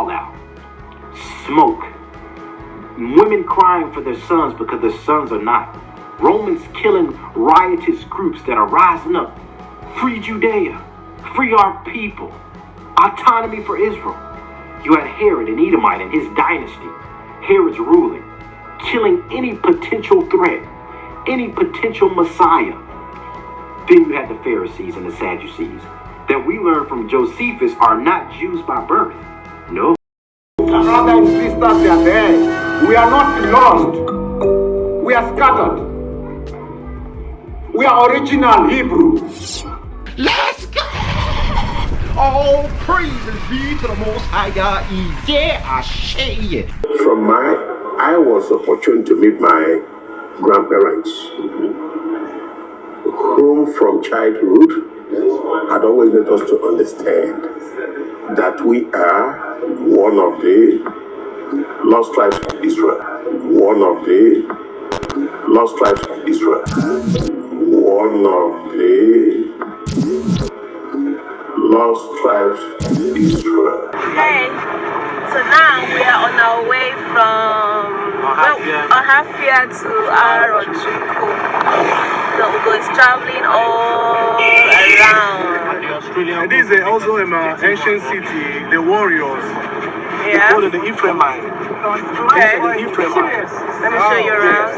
fallout, smoke, women crying for their sons because their sons are not, Romans killing riotous groups that are rising up. Free Judea, free our people, autonomy for Israel. You had Herod, an Edomite, and his dynasty. Herod's ruling, killing any potential threat, any potential Messiah. Then you had the Pharisees and the Sadducees, that we learn from Josephus are not Jews by birth. No. Brothers and sisters, they are there. We are not lost. We are scattered. We are original Hebrew. Let's go! All praises be to the Most High God. Yeah, I say it. I was opportune to meet my grandparents, whom from childhood had always made us to understand that we are one of the lost tribes of Israel. One of the lost tribes of Israel. One of the lost tribes of Israel. Hey, so now we are on our way from Ohafia to Arochukwu. So we're traveling all around. And this is also an ancient city, the warriors. Yeah. They call it the Ephraimite. Okay. The Ephraimite. Let me show you around.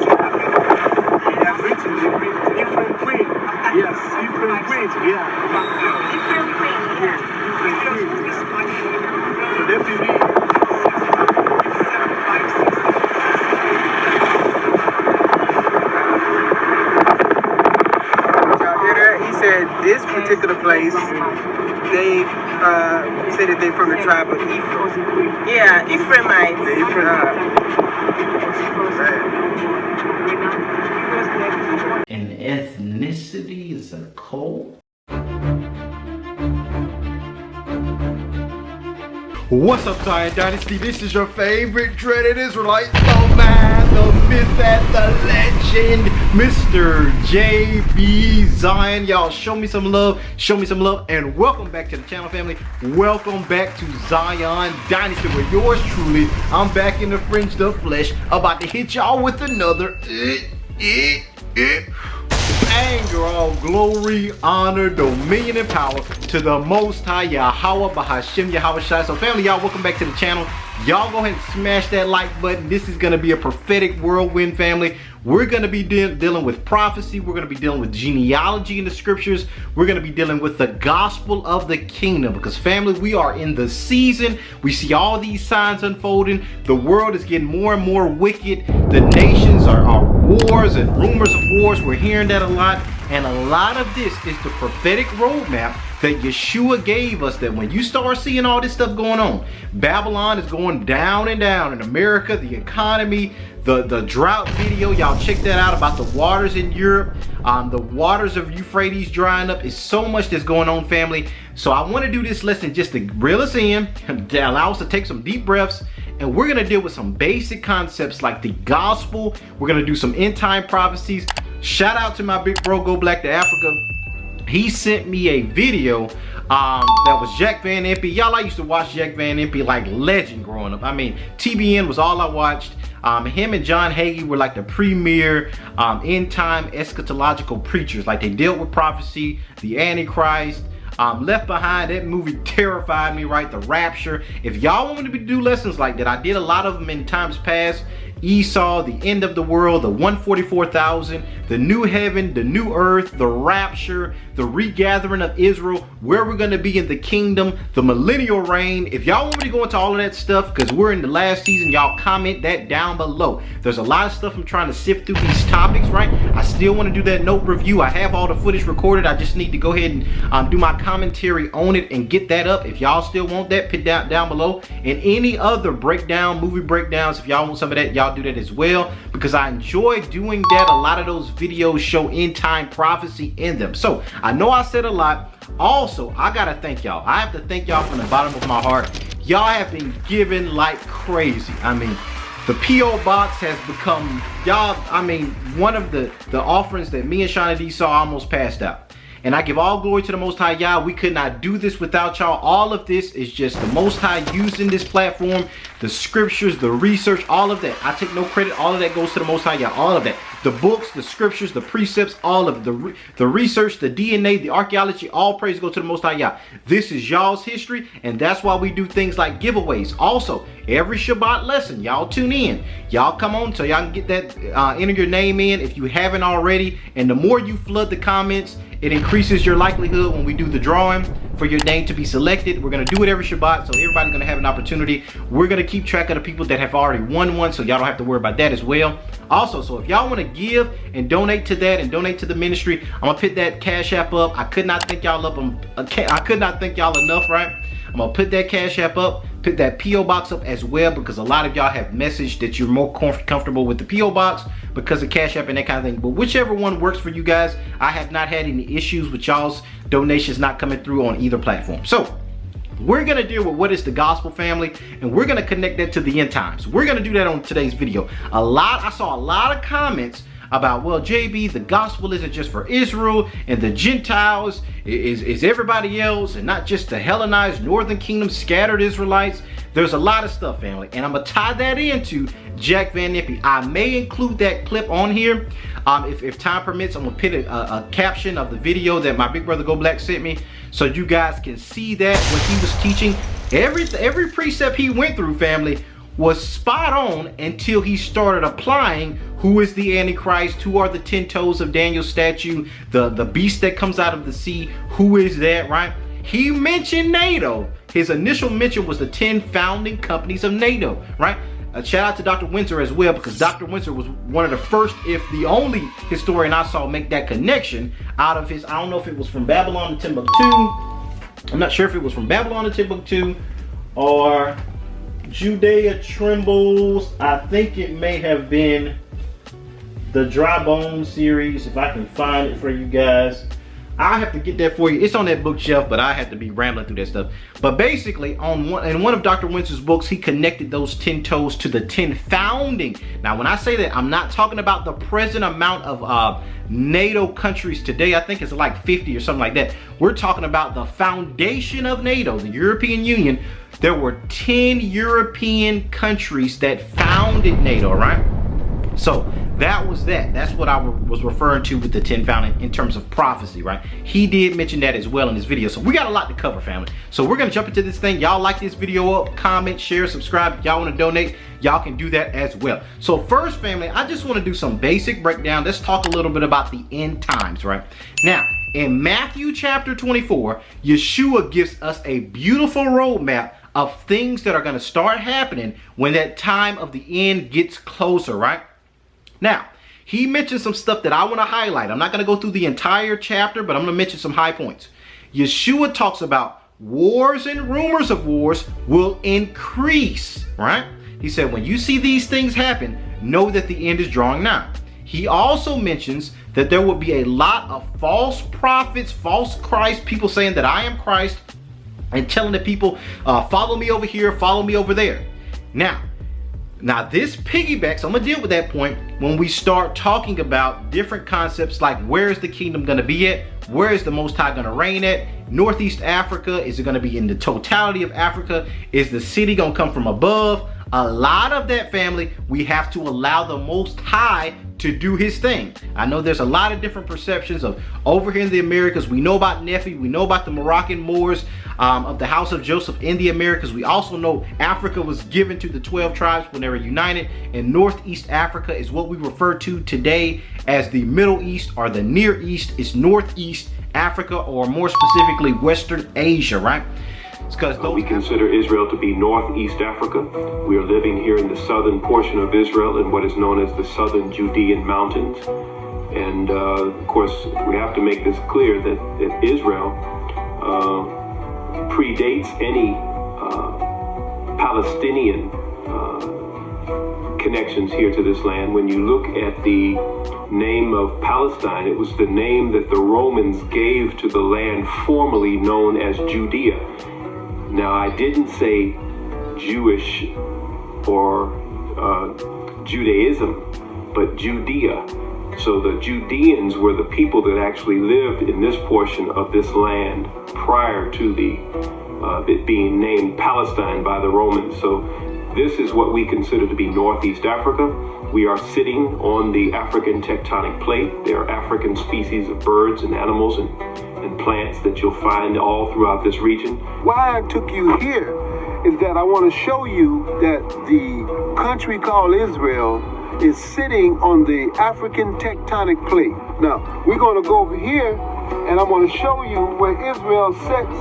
Ephraim Queen. Yes, Ephraim Queen. Yeah. Ephraim Queen. Yeah. So they believe. He said this particular place, they say that they're from the tribe of Ephraim. Yeah, Ephraimites. The Ephraim. And ethnicity is a cult? What's up, Zion Dynasty? This is your favorite dreaded Israelite, the man, the myth, and the legend, Mr. JB Zion. Y'all, show me some love, and welcome back to the channel, family. Welcome back to Zion Dynasty, where yours truly, I'm back in the fringe, the flesh, about to hit y'all with another anger, all glory, honor, dominion, and power to the Most High Yahweh Bahashem Yahweh Shai. So family, y'all, welcome back to the channel. Y'all go ahead and smash that like button. This is going to be a prophetic whirlwind, family. We're going to be dealing with prophecy. We're going to be dealing with genealogy in the scriptures. We're going to be dealing with the gospel of the kingdom, because family, we are in the season. We see all these signs unfolding. The world is getting more and more wicked. The nations are wars and rumors of wars. We're hearing that a lot. And a lot of this is the prophetic roadmap that YESHUA gave us, that when you start seeing all this stuff going on, Babylon is going down and down in America, the economy, the drought video, y'all check that out about the waters in Europe, the waters of Euphrates drying up. Is so much that's going on, family. So I want to do this lesson just to reel us in, to allow us to take some deep breaths, and we're going to deal with some basic concepts like the gospel. We're going to do some end time prophecies. Shout out to my big bro, Go Black to Africa. He sent me a video that was Jack Van Impe. Y'all, I used to watch Jack Van Impe like legend growing up. I mean, TBN was all I watched. Him and John Hagee were like the premier end time eschatological preachers. Like, they dealt with prophecy, the Antichrist, Left Behind. That movie terrified me, right? The Rapture. If y'all want me to do lessons like that, I did a lot of them in times past. Esau, the end of the world, the 144,000, the new heaven, the new earth, the rapture, the regathering of Israel, where we're going to be in the kingdom, the millennial reign. If y'all want me to go into all of that stuff, because we're in the last season, y'all comment that down below. There's a lot of stuff I'm trying to sift through these topics, right? I still want to do that note review. I have all the footage recorded. I just need to go ahead and do my commentary on it and get that up. If y'all still want that, put down below. And any other breakdown, movie breakdowns, if y'all want some of that, y'all do that as well, because I enjoy doing that. A lot of those videos show end time prophecy in them. So I know I said a lot. Also, I gotta thank y'all. I have to thank y'all from the bottom of my heart. Y'all have been giving like crazy. I mean, the P.O. box has become, y'all, I mean, one of the offerings that me and Shauna D saw almost passed out. And I give all glory to the Most High Yah. We could not do this without y'all. All of this is just the Most High using this platform, the scriptures, the research, all of that. I take no credit. All of that goes to the Most High Yah. All of that. The books, the scriptures, the precepts, all of the research, the DNA, the archaeology, all praise go to the Most High Yah. This is y'all's history, and that's why we do things like giveaways. Also, every Shabbat lesson, y'all tune in. Y'all come on so y'all can get that, enter your name in if you haven't already. And the more you flood the comments, it increases your likelihood when we do the drawing for your name to be selected. We're going to do it every Shabbat, so everybody's going to have an opportunity. We're going to keep track of the people that have already won one, so y'all don't have to worry about that as well. Also, so if y'all want to give and donate to that and donate to the ministry, I'm going to put that Cash App up. I could not thank y'all I could not thank y'all enough, right? I'm going to put that Cash App up, put that P.O. Box up as well, because a lot of y'all have messaged that you're more comfortable with the P.O. Box because of Cash App and that kind of thing. But whichever one works for you guys, I have not had any issues with y'all's donations not coming through on either platform. So we're going to deal with what is the gospel, family, and we're going to connect that to the end times. We're going to do that on today's video. I saw a lot of comments about, well, JB, the gospel isn't just for Israel and the Gentiles, is everybody else, and not just the Hellenized Northern Kingdom scattered Israelites. There's a lot of stuff, family, and I'm gonna tie that into Jack Van Nippy. I may include that clip on here if time permits. I'm gonna put a caption of the video that my big brother Go Black sent me, so you guys can see that what he was teaching. Every precept he went through, family, was spot on until he started applying who is the Antichrist, who are the 10 toes of Daniel's statue, the beast that comes out of the sea, who is that, right? He mentioned NATO. His initial mention was the 10 founding companies of NATO, right? Shout out to Dr. Windsor as well, because Dr. Windsor was one of the first, if the only historian I saw make that connection out of his, I don't know if it was from Babylon to Timbuktu. I'm not sure if it was from Babylon to Timbuktu or Judea Trembles. I think it may have been the Dry Bone series, if I can find it for you guys. I have to get that for you. It's on that bookshelf, but I have to be rambling through that stuff. But basically, in one of Dr. Windsor's books, he connected those 10 toes to the 10 founding. Now, when I say that, I'm not talking about the present amount of NATO countries today. I think it's like 50 or something like that. We're talking about the foundation of NATO, the European Union. There were 10 European countries that founded NATO, right? So that was that. That's what I was referring to with the 10 founding in terms of prophecy, right? He did mention that as well in his video. So we got a lot to cover, family. So we're going to jump into this thing. Y'all like this video up, comment, share, subscribe. If y'all want to donate, y'all can do that as well. So first, family, I just want to do some basic breakdown. Let's talk a little bit about the end times, right? Now, in Matthew chapter 24, Yeshua gives us a beautiful roadmap of things that are going to start happening when that time of the end gets closer, right? Now, he mentioned some stuff that I want to highlight. I'm not going to go through the entire chapter, but I'm going to mention some high points. Yeshua talks about wars and rumors of wars will increase, right? He said, when you see these things happen, know that the end is drawing nigh. He also mentions that there will be a lot of false prophets, false Christ, people saying that I am Christ, and telling the people, follow me over here, follow me over there. Now this piggybacks, I'm gonna deal with that point when we start talking about different concepts like where is the kingdom gonna be at? Where is the Most High gonna reign at? Northeast Africa, is it gonna be in the totality of Africa? Is the city gonna come from above? A lot of that, family, we have to allow the Most High to do his thing. I know there's a lot of different perceptions of over here in the Americas. We know about Nephi, we know about the Moroccan Moors of the house of Joseph in the Americas. We also know Africa was given to the 12 tribes when they were united, and Northeast Africa is what we refer to today as the Middle East or the Near East. It's Northeast Africa, or more specifically Western Asia, right? It's because we consider Israel to be Northeast Africa. We are living here in the southern portion of Israel in what is known as the southern Judean mountains. And of course, we have to make this clear that Israel predates any Palestinian connections here to this land. When you look at the name of Palestine, it was the name that the Romans gave to the land formerly known as Judea. Now, I didn't say Jewish or Judaism, but Judea. So the Judeans were the people that actually lived in this portion of this land prior to it being named Palestine by the Romans. So this is what we consider to be Northeast Africa. We are sitting on the African tectonic plate. There are African species of birds and animals and plants that you'll find all throughout this region. Why I took you here is that I want to show you that the country called Israel is sitting on the African tectonic plate. Now, we're going to go over here and I'm going to show you where Israel sits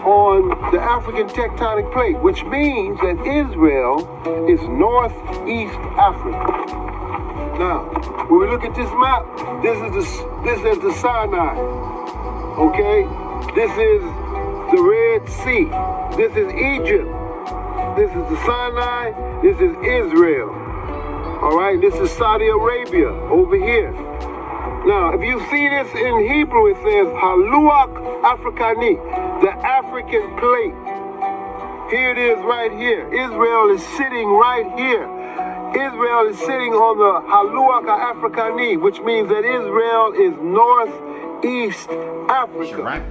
on the African tectonic plate, which means that Israel is Northeast Africa. Now, when we look at this map, this is the Sinai. Okay? This is the Red Sea. This is Egypt. This is the Sinai. This is Israel. All right? This is Saudi Arabia over here. Now, if you see this in Hebrew, it says Haluak Afrikani, the African plate. Here it is right here. Israel is sitting right here. Israel is sitting on the Haluak Afrikani, which means that Israel is Northeast Africa. Right?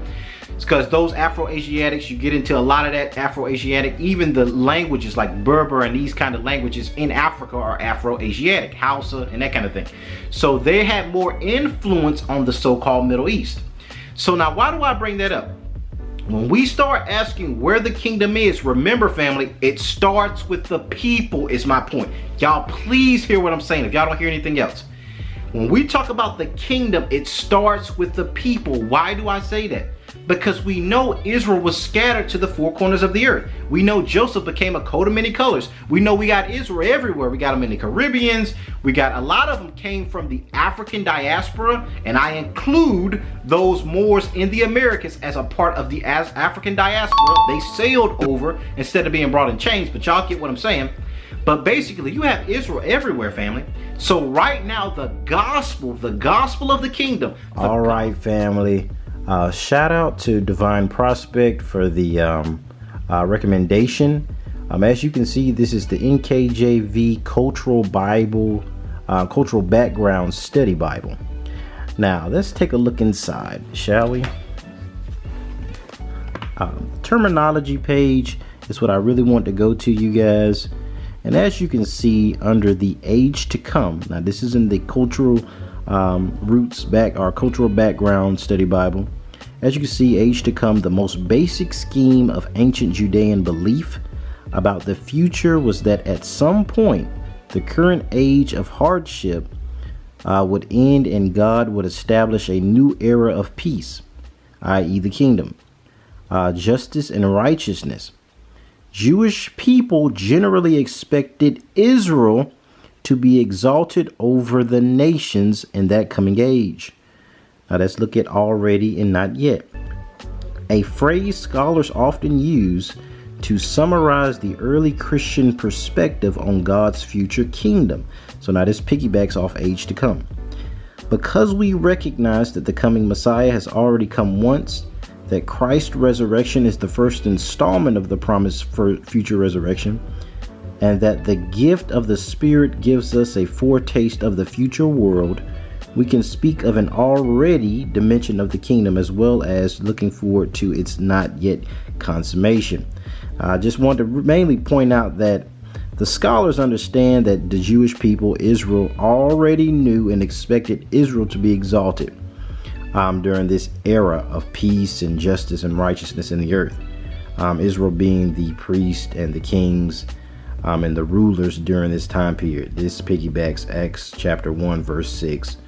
It's because those Afro-Asiatics, you get into a lot of that Afro-Asiatic, even the languages like Berber and these kind of languages in Africa are Afro-Asiatic, Hausa and that kind of thing. So they had more influence on the so-called Middle East. So now why do I bring that up? When we start asking where the kingdom is, remember family, it starts with the people is my point. Y'all please hear what I'm saying if y'all don't hear anything else. When we talk about the kingdom, it starts with the people. Why do I say that? Because we know Israel was scattered to the four corners of the earth. We know Joseph became a coat of many colors. We know we got Israel everywhere. We got them in the Caribbeans. We got a lot of them came from the African diaspora, and I include those Moors in the Americas as a part of the African diaspora. They sailed over instead of being brought in chains, but y'all get what I'm saying. But basically, you have Israel everywhere, family. So right now, the gospel of the kingdom. All right, family. Shout out to Divine Prospect for the recommendation. As you can see, this is the NKJV Cultural Bible, Cultural Background Study Bible. Now, let's take a look inside, shall we? Terminology page is what I really want to go to, you guys. And as you can see under the age to come, now this is in the cultural cultural background study Bible. As you can see, age to come, the most basic scheme of ancient Judean belief about the future was that at some point the current age of hardship would end and God would establish a new era of peace, i.e. the kingdom, justice and righteousness. Jewish people generally expected Israel to be exalted over the nations in that coming age. Now let's look at already and not yet. A phrase scholars often use to summarize the early Christian perspective on God's future kingdom. So now this piggybacks off age to come. Because we recognize that the coming Messiah has already come once, that Christ's resurrection is the first installment of the promise for future resurrection, and that the gift of the Spirit gives us a foretaste of the future world, we can speak of an already dimension of the kingdom as well as looking forward to its not yet consummation. I just want to mainly point out that the scholars understand that the Jewish people, Israel, already knew and expected Israel to be exalted during this era of peace and justice and righteousness in the earth. Israel being the priest and the kings and the rulers during this time period. This piggybacks Acts chapter 1 verse 6,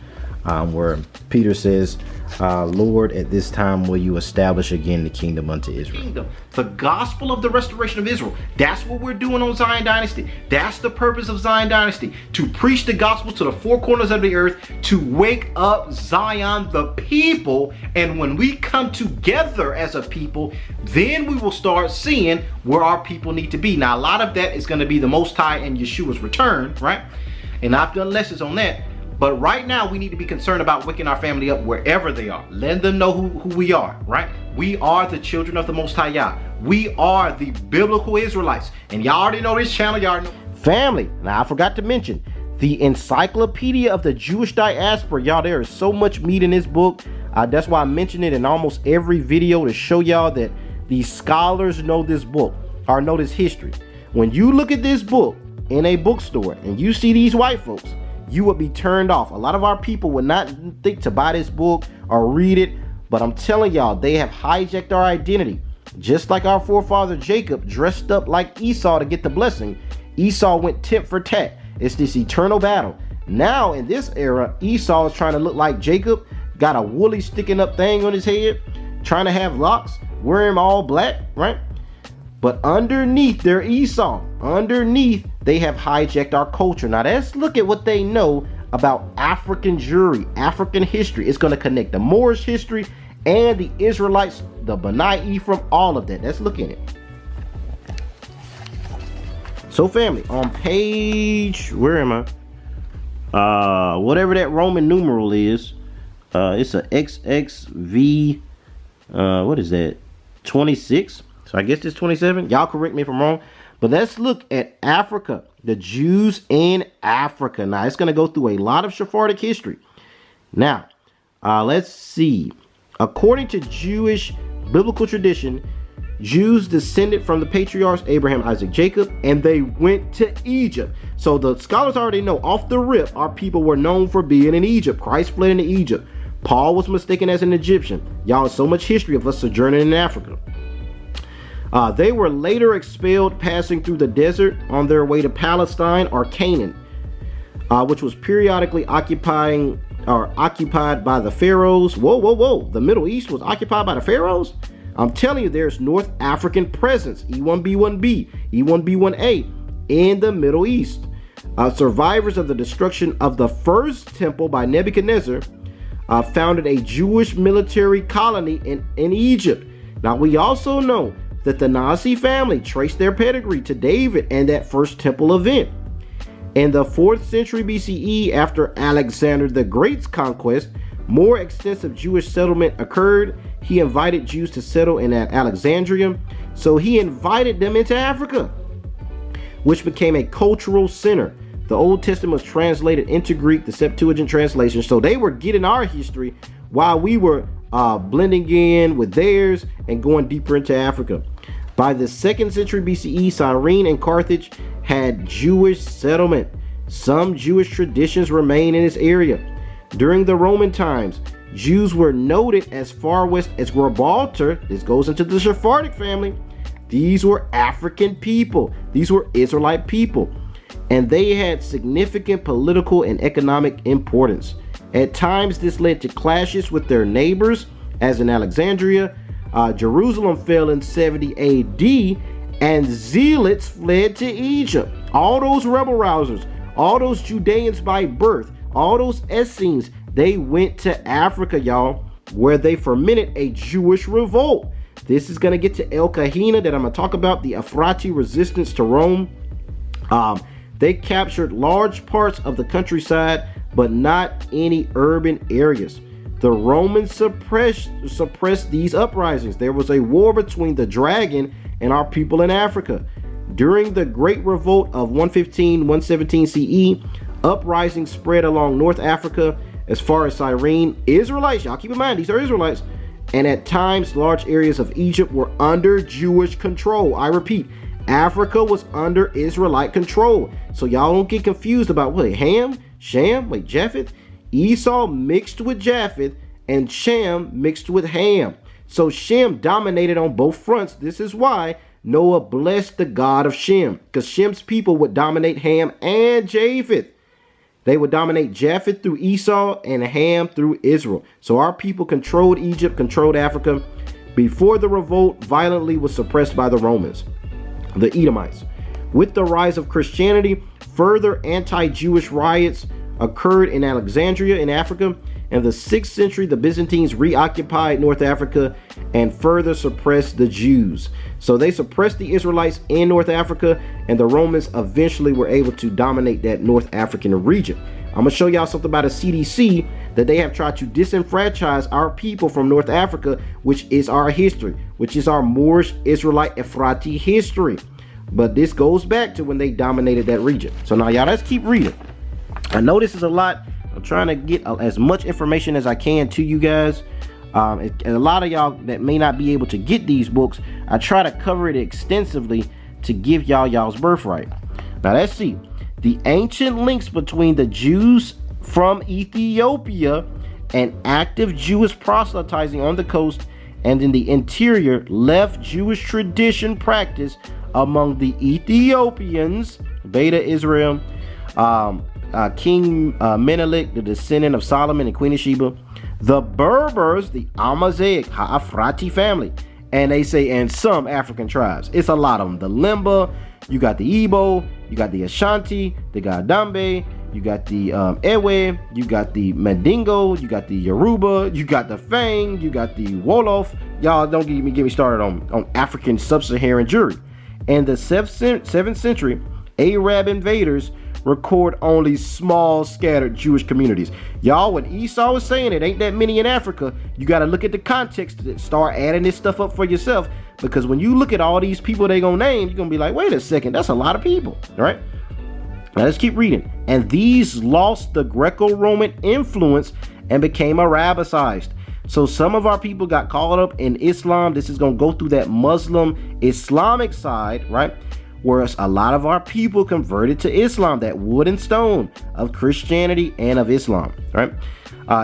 where Peter says, Lord, at this time will you establish again the kingdom unto Israel. The gospel of the restoration of Israel. That's what we're doing on Zion Dynasty. That's the purpose of Zion Dynasty. To preach the gospel to the four corners of the earth, to wake up Zion, the people. And when we come together as a people, then we will start seeing where our people need to be. Now, a lot of that is going to be the Most High and Yeshua's return, right? And I've done lessons on that. But right now, we need to be concerned about waking our family up wherever they are. Let them know who we are, right? We are the children of the Most High Yah. We are the biblical Israelites. And y'all already know this channel. Y'all know. Family, now I forgot to mention, The Encyclopedia of the Jewish Diaspora. Y'all, there is so much meat in this book. That's why I mention it in almost every video to show y'all that these scholars know this book or know this history. When you look at this book in a bookstore and you see these white folks, you would be turned off. A lot of our people would not think to buy this book or read it, but I'm telling y'all, they have hijacked our identity. Just like our forefather Jacob dressed up like Esau to get the blessing, Esau went tit for tat. It's this eternal battle. Now in this era, Esau is trying to look like Jacob, got a woolly sticking up thing on his head, trying to have locks, wear him all black, right? But underneath their Esau, underneath they have hijacked our culture. Now let's look at what they know about African Jewry, African history. It's going to connect the Moorish history and the Israelites, the B'nai Ephraim, all of that. Let's look at it. So family, on page, where am I? Whatever that Roman numeral is, it's a XXV, what is that? 26. So I guess it's 27. Y'all correct me if I'm wrong. But let's look at Africa, the Jews in Africa. Now it's going to go through a lot of Sephardic history. Now, let's see. According to Jewish biblical tradition, Jews descended from the patriarchs Abraham, Isaac, Jacob, and they went to Egypt. So the scholars already know off the rip, our people were known for being in Egypt. Christ fled into Egypt. Paul was mistaken as an Egyptian. Y'all, so much history of us sojourning in Africa. They were later expelled, passing through the desert on their way to Palestine or Canaan, which was periodically occupied by the pharaohs. Whoa. The Middle East was occupied by the pharaohs? I'm telling you, there's North African presence, E1B1B, E1B1A, in the Middle East. Survivors of the destruction of the first temple by Nebuchadnezzar founded a Jewish military colony in Egypt. Now, we also know that the Nazi family traced their pedigree to David and that first temple event. In the 4th century BCE, after Alexander the Great's conquest, more extensive Jewish settlement occurred. He invited Jews to settle in Alexandria, so he invited them into Africa, which became a cultural center. The Old Testament was translated into Greek, the Septuagint translation, so they were getting our history while we were blending in with theirs and going deeper into Africa. By the 2nd century BCE, Cyrene and Carthage had Jewish settlement. Some Jewish traditions remain in this area. During the Roman times, Jews were noted as far west as Gibraltar. This goes into the Sephardic family. These were African people. These were Israelite people. And they had significant political and economic importance. At times, this led to clashes with their neighbors, as in Alexandria. Jerusalem fell in 70 AD, and zealots fled to Egypt. All those rebel rousers, all those Judeans by birth, all those Essenes, they went to Africa, y'all, where they fermented a Jewish revolt. This is going to get to El Kahina that I'm going to talk about, the Ephrati resistance to Rome. They captured large parts of the countryside, but not any urban areas. The Romans suppressed these uprisings. There was a war between the dragon and our people in Africa. During the Great Revolt of 117 CE, uprisings spread along North Africa as far as Cyrene. Israelites, y'all keep in mind, these are Israelites. And at times, large areas of Egypt were under Jewish control. I repeat, Africa was under Israelite control. So y'all don't get confused about what, Ham, Shem, wait, Japheth? Esau mixed with Japheth and Shem mixed with Ham. So Shem dominated on both fronts. This is why Noah blessed the God of Shem, because Shem's people would dominate Ham and Japheth. They would dominate Japheth through Esau and Ham through Israel. So our people controlled Egypt, controlled Africa, before the revolt violently was suppressed by the Romans, the Edomites. With the rise of Christianity, further anti-Jewish riots occurred in Alexandria in Africa. In the 6th century, the Byzantines reoccupied North Africa and further suppressed the Jews. So they suppressed the Israelites in North Africa, and the Romans eventually were able to dominate that North African region. I'm going to show y'all something about a CDC that they have tried to disenfranchise our people from North Africa, which is our history, which is our Moorish Israelite Ephrati history. But this goes back to when they dominated that region. So now y'all, let's keep reading. I know this is a lot. I'm trying to get as much information as I can to you guys. And a lot of y'all that may not be able to get these books, I try to cover it extensively to give y'all's birthright. Now let's see. The ancient links between the Jews from Ethiopia and active Jewish proselytizing on the coast and in the interior left Jewish tradition practice among the Ethiopians, Beta Israel, King Menelik, the descendant of Solomon and Queen of Sheba, the Berbers, the Amazigh, Ha'afrati family, and they say, and some African tribes. It's a lot of them. The Limba, you got the Igbo, you got the Ashanti, the Gadambe, you got the Ewe, you got the Mandingo, you got the Yoruba, you got the Fang, you got the Wolof. Y'all don't get me started on African sub-Saharan Jewry. In the 7th century, Arab invaders record only small scattered Jewish communities. Y'all, when Esau was saying it ain't that many in Africa, you got to look at the context to start adding this stuff up for yourself, because when you look at all these people they gonna name, you're gonna be like, wait a second, that's a lot of people. All right, now let's keep reading. And these lost the Greco-Roman influence and became Arabicized. So some of our people got caught up in Islam. This is gonna go through that Muslim Islamic side, right? Whereas a lot of our people converted to Islam, that wood and stone of Christianity and of Islam, right?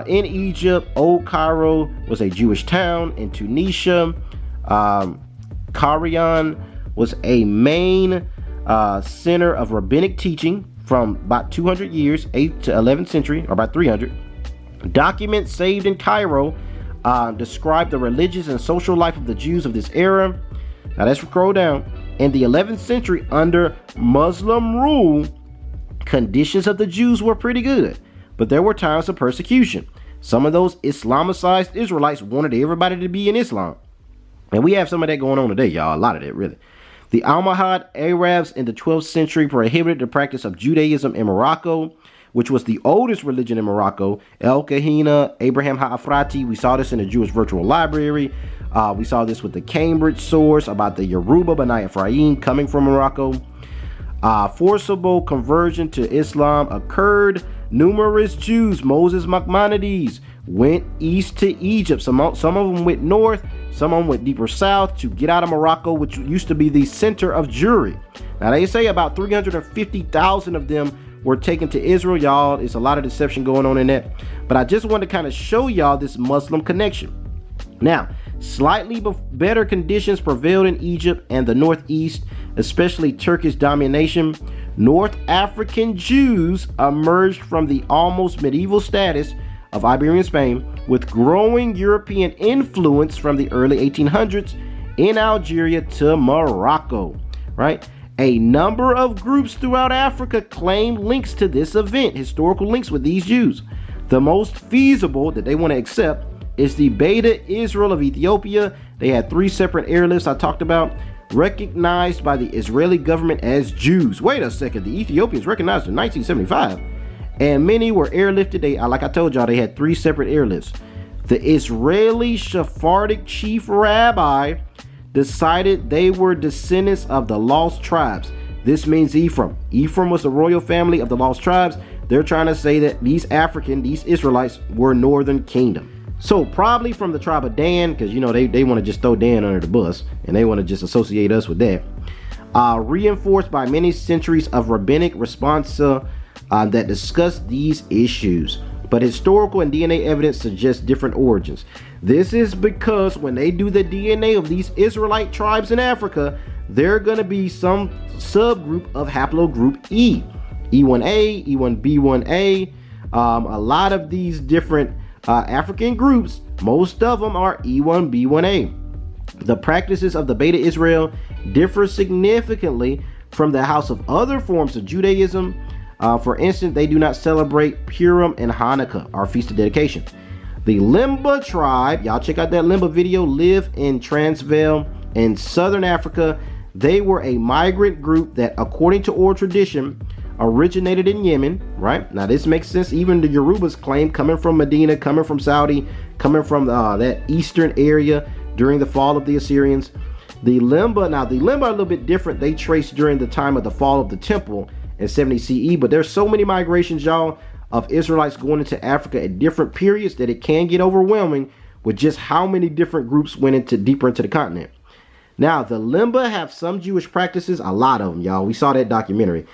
In Egypt, Old Cairo was a Jewish town. In Tunisia, Karian was a main center of rabbinic teaching from about 200 years, 8th to 11th century, or about 300. Documents saved in Cairo describe the religious and social life of the Jews of this era. Now let's scroll down. In the 11th century, under Muslim rule, conditions of the Jews were pretty good, but there were times of persecution. Some of those Islamicized Israelites wanted everybody to be in Islam. And we have some of that going on today, y'all. A lot of that, really. The Almohad Arabs in the 12th century prohibited the practice of Judaism in Morocco, which was the oldest religion in Morocco. El Kahina, Abraham Ha'afrati. We saw this in the Jewish Virtual Library. We saw this with the Cambridge source about the Yoruba Bani Ephraim coming from Morocco. Forcible conversion to Islam occurred. Numerous Jews, Moses Maimonides, went east to Egypt. Some of them went north, some of them went deeper south to get out of Morocco, which used to be the center of Jewry. Now they say about 350,000 of them were taken to Israel. Y'all, it's a lot of deception going on in that. But I just wanted to kind of show y'all this Muslim connection. Now, slightly better conditions prevailed in Egypt and the Northeast, especially Turkish domination. North African Jews emerged from the almost medieval status of Iberian Spain with growing European influence from the early 1800s in Algeria to Morocco, right? A number of groups throughout Africa claim links to this event, historical links with these Jews. The most feasible that they want to accept is the Beta Israel of Ethiopia. They had 3 separate airlifts I talked about, recognized by the Israeli government as Jews. Wait a second, the Ethiopians recognized in 1975, and many were airlifted. Like I told y'all, they had 3 separate airlifts. The Israeli Sephardic chief rabbi decided they were descendants of the lost tribes. This means Ephraim. Ephraim was the royal family of the lost tribes. They're trying to say that these Israelites were northern kingdom. So probably from the tribe of Dan, because you know they want to just throw Dan under the bus and they want to just associate us with that. Reinforced by many centuries of rabbinic response that discuss these issues. But historical and DNA evidence suggests different origins. This is because when they do the DNA of these Israelite tribes in Africa, they're going to be some subgroup of haplogroup E. E1A, E1B1A. A lot of these different African groups, most of them are E1B1A. The practices of the Beta Israel differ significantly from the house of other forms of Judaism. For instance, they do not celebrate Purim and Hanukkah, our feast of dedication. The Limba tribe, y'all check out that Limba video, live in Transvaal in southern Africa. They were a migrant group that, according to oral tradition, originated in Yemen, right? Now this makes sense. Even the Yorubas claim coming from Medina, coming from Saudi, coming from that eastern area during the fall of the Assyrians. The Limba are a little bit different. They trace during the time of the fall of the temple and 70 CE. But there's so many migrations, y'all, of Israelites going into Africa at different periods that it can get overwhelming with just how many different groups went into deeper into the continent. Now, the Limba have some Jewish practices, a lot of them, y'all. We saw that documentary,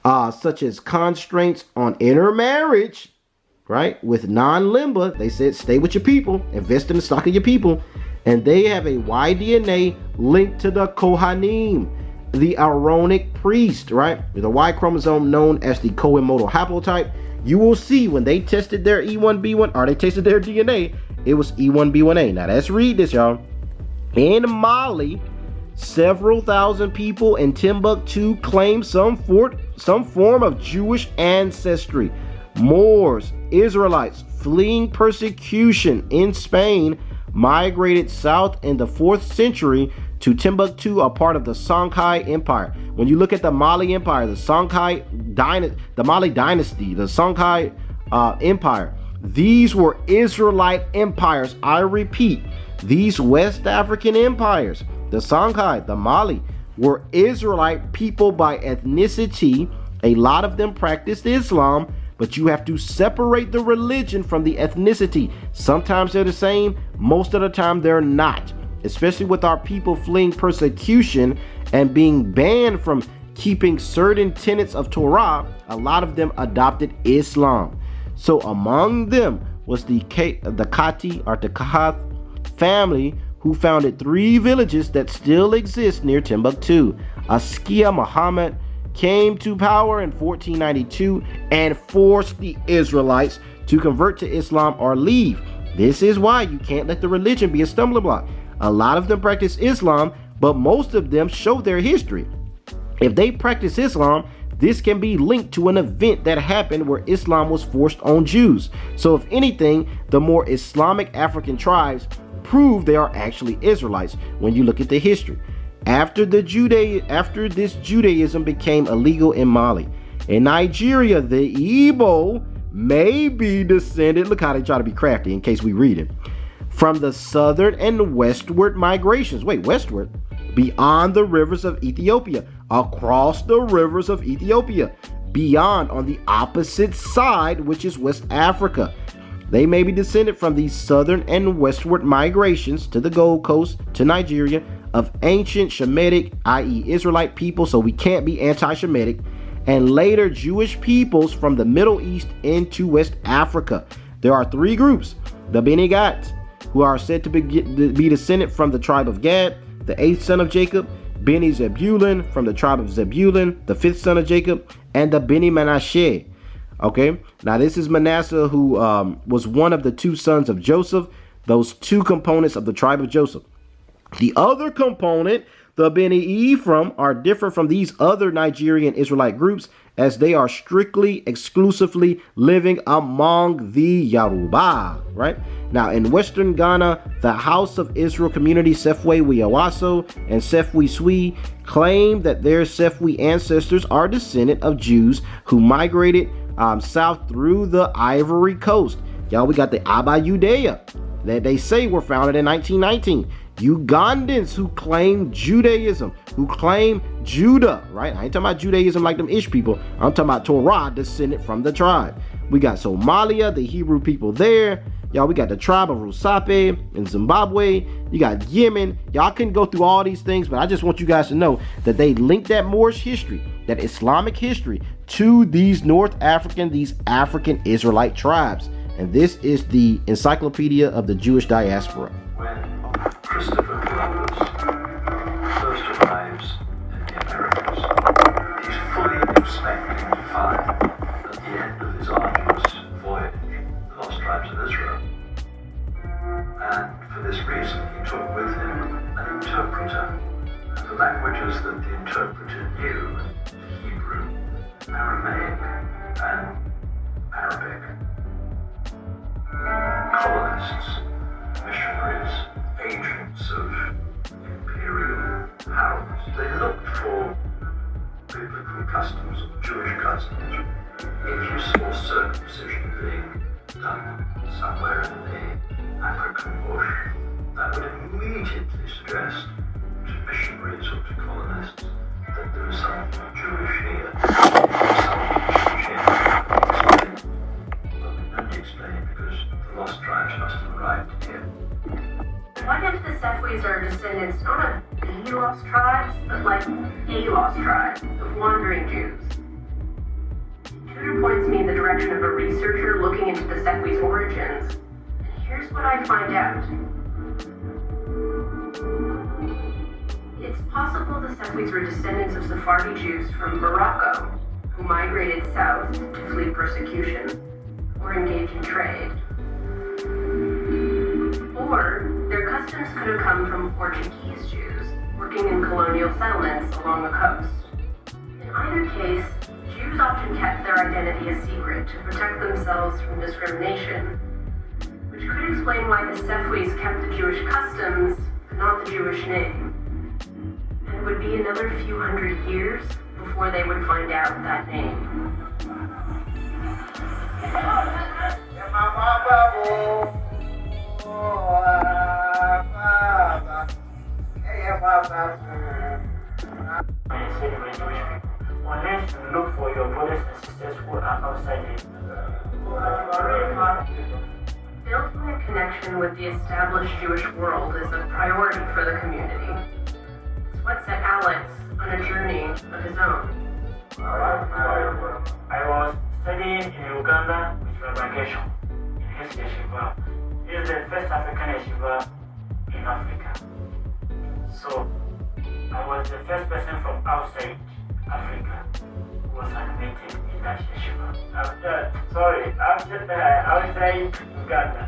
such as constraints on intermarriage, right? With non-Limba, they said, stay with your people, invest in the stock of your people. And they have a Y DNA linked to the Kohanim, the Aaronic priest, right? The Y chromosome known as the co-immortal haplotype. You will see when they tested their E1B1, or they tested their DNA, it was E1B1A. Now let's read this, y'all. In Mali, several thousand people in Timbuktu claim some form of Jewish ancestry. Moors, Israelites fleeing persecution in Spain migrated south in the 4th century to Timbuktu, a part of the Songhai Empire. When you look at the Mali Empire, the Mali Dynasty, the Songhai Empire, these were Israelite empires. I repeat, these West African empires, the Songhai, the Mali, were Israelite people by ethnicity. A lot of them practiced Islam, but you have to separate the religion from the ethnicity. Sometimes they're the same, most of the time they're not. Especially with our people fleeing persecution and being banned from keeping certain tenets of Torah, a lot of them adopted Islam. So among them was the Kati or the Kahath family, who founded 3 villages that still exist near Timbuktu. Askia Muhammad came to power in 1492 and forced the Israelites to convert to Islam or leave. This is why you can't let the religion be a stumbling block. A lot of them practice Islam, but most of them show their history. If they practice Islam, this can be linked to an event that happened where Islam was forced on Jews. So if anything, the more Islamic African tribes prove they are actually Israelites when you look at the history. After this Judaism became illegal in Mali. In Nigeria, the Igbo may be descended, look how they try to be crafty in case we read it, from the southern and westward migrations. Wait, westward? Beyond the rivers of Ethiopia, across the rivers of Ethiopia, beyond on the opposite side, which is West Africa. They may be descended from these southern and westward migrations to the Gold Coast, to Nigeria, of ancient Shemitic, i.e. Israelite people, so we can't be anti-Shemitic, and later Jewish peoples from the Middle East into West Africa. There are 3 groups: the Beni Gad, who are said to be descended from the tribe of Gad, the 8th son of Jacob; Beni Zebulun, from the tribe of Zebulun, the 5th son of Jacob; and the Beni Manasseh. Okay, now this is Manasseh, who was one of the 2 sons of Joseph, those 2 components of the tribe of Joseph. The other component, the Beni Ephraim, are different from these other Nigerian Israelite groups, as they are strictly, exclusively living among the Yoruba, right? Now, in Western Ghana, the House of Israel community, Sefwi Wiyawaso and Sefwi Swi, claim that their Sefwi ancestors are descendant of Jews who migrated south through the Ivory Coast. Y'all, we got the Abba Judea that they say were founded in 1919. Ugandans who claim Judaism, who claim Judah, right? I ain't talking about Judaism like them Ish people. I'm talking about Torah descended from the tribe. We got Somalia, the Hebrew people there. Y'all, we got the tribe of Rusape in Zimbabwe. You got Yemen. Y'all can go through all these things, but I just want you guys to know that they linked that Moorish history, that Islamic history, to these North African, these African Israelite tribes. And this is the Encyclopedia of the Jewish Diaspora. When Christopher Columbus first arrives in the Americas, he's fully expecting to find, at the end of his arduous voyage, the lost tribes of Israel. And for this reason, he took with him an interpreter. And the languages that the interpreter knew, Hebrew, Aramaic, and Arabic. Colonists, missionaries, agents of imperial powers, they looked for biblical customs, Jewish customs. If you saw circumcision being done somewhere in the African bush, that would immediately suggest to missionaries or to colonists that there was something Jewish here. Jews. Tudor points me in the direction of a researcher looking into the Sefwi's origins, and here's what I find out. It's possible the Sefwis were descendants of Sephardi Jews from Morocco, who migrated south to flee persecution or engage in trade. Or their customs could have come from Portuguese Jews working in colonial settlements along the coast. In either case, Jews often kept their identity a secret to protect themselves from discrimination, which could explain why the Sefwis kept the Jewish customs, but not the Jewish name. And it would be another few hundred years before they would find out that name. Unless you look for your brothers and sisters who are outside it. Building a connection with the established Jewish world is a priority for the community. It's what set Alex on a journey of his own. I was studying in Uganda with Rabbi Gershon in his yeshiva. He is the first African yeshiva in Africa. So, I was the first person from outside Africa who was admitted in that yeshiva. Outside Uganda.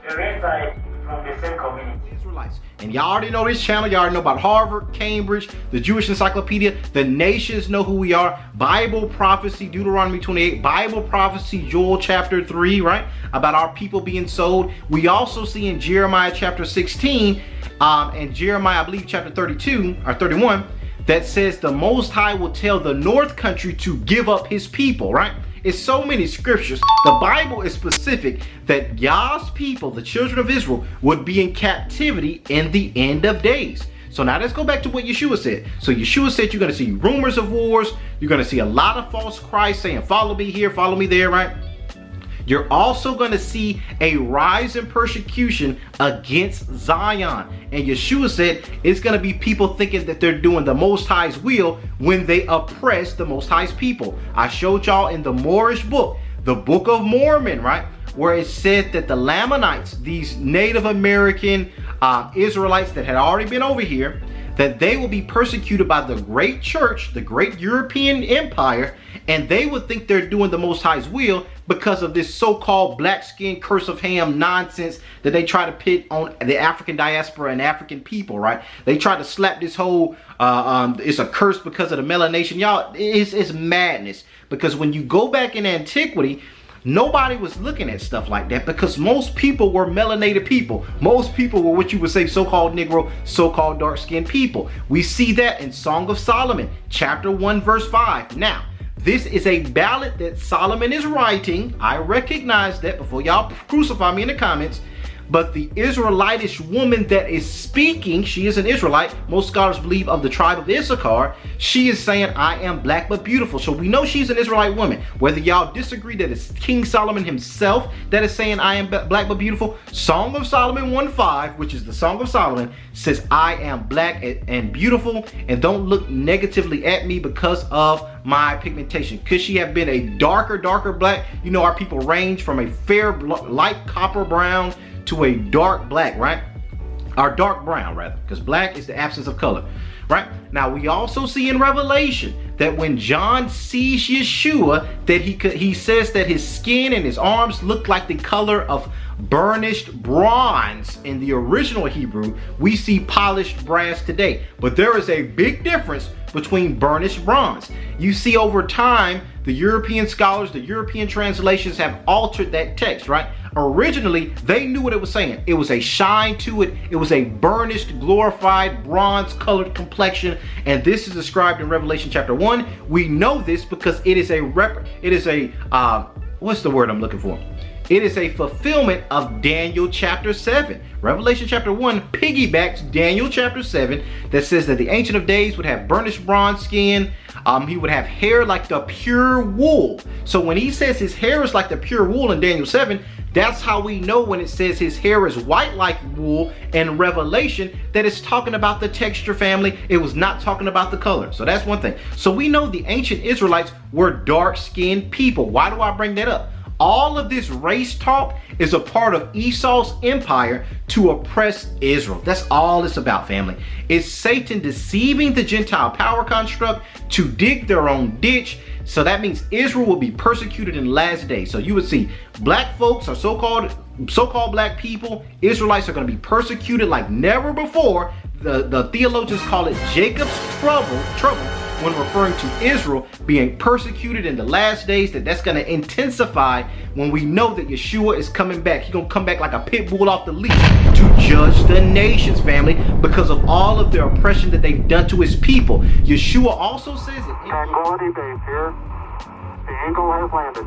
The rest are from the same community. Israelites. And y'all already know this channel. Y'all already know about Harvard, Cambridge, the Jewish Encyclopedia. The nations know who we are. Bible prophecy, Deuteronomy 28. Bible prophecy, Joel chapter 3, right? About our people being sold. We also see in Jeremiah chapter 16 and Jeremiah, I believe, chapter 32 or 31, that says the Most High will tell the north country to give up his people, right? It's so many scriptures. The Bible is specific that Yah's people, the children of Israel, would be in captivity in the end of days. So now let's go back to what Yeshua said. So Yeshua said you're going to see rumors of wars. You're going to see a lot of false Christ saying, follow me here, follow me there, right? You're also going to see a rise in persecution against Zion. And Yeshua said it's going to be people thinking that they're doing the Most High's will when they oppress the Most High's people. I showed y'all in the Moorish book, the Book of Mormon, right? Where it said that the Lamanites, these Native American Israelites that had already been over here, that they will be persecuted by the great church, the great European empire, and they would think they're doing the Most High's will because of this so-called black skin curse of Ham nonsense that they try to pit on the African diaspora and African people, right? They try to slap this whole, it's a curse because of the melanation. Y'all, it's madness, because when you go back in antiquity, nobody was looking at stuff like that because most people were melanated people. Most people were what you would say so-called Negro, so-called dark-skinned people. We see that in Song of Solomon, chapter 1, verse 5. Now, this is a ballad that Solomon is writing. I recognize that before y'all crucify me in the comments. But the Israelitish woman that is speaking, she is an Israelite. Most scholars believe of the tribe of Issachar. She is saying, I am black but beautiful. So we know she's an Israelite woman. Whether y'all disagree that it's King Solomon himself that is saying, I am black but beautiful. Song of Solomon 1:5, which is the Song of Solomon, says, I am black and beautiful, and don't look negatively at me because of my pigmentation. Could she have been a darker black? You know, our people range from a fair, light copper brown to a dark black, right? Or dark brown, rather, because black is the absence of color, right? Now, we also see in Revelation that when John sees Yeshua, that he says that his skin and his arms look like the color of burnished bronze. In the original Hebrew, we see polished brass today, but there is a big difference between burnished bronze. You see, over time, the European scholars, the European translations have altered that text, right? Originally, they knew what it was saying. It was a shine to it. It was a burnished, glorified, bronze-colored complexion, and this is described in Revelation chapter 1. We know this because it is what's the word I'm looking for? It is a fulfillment of Daniel chapter 7. Revelation chapter 1 piggybacks Daniel chapter 7 that says that the Ancient of Days would have burnished bronze skin. He would have hair like the pure wool. So when he says his hair is like the pure wool in Daniel 7, That's how we know when it says his hair is white like wool in Revelation that it's talking about the texture, family. It was not talking about the color. So that's one thing. So we know the ancient Israelites were dark-skinned people. Why do I bring that up? All of this race talk is a part of Esau's empire to oppress Israel. That's all it's about, family. It's Satan deceiving the Gentile power construct to dig their own ditch. So that means Israel will be persecuted in the last days. So you would see black folks or so-called black people, Israelites are going to be persecuted like never before. The theologians call it Jacob's trouble when referring to Israel being persecuted in the last days. That's going to intensify when we know that Yeshua is coming back. He's going to come back like a pit bull off the leash to judge the nations, family, because of all of the oppression that they've done to his people. Yeshua also says it. Tranquility Base here. The Eagle has landed.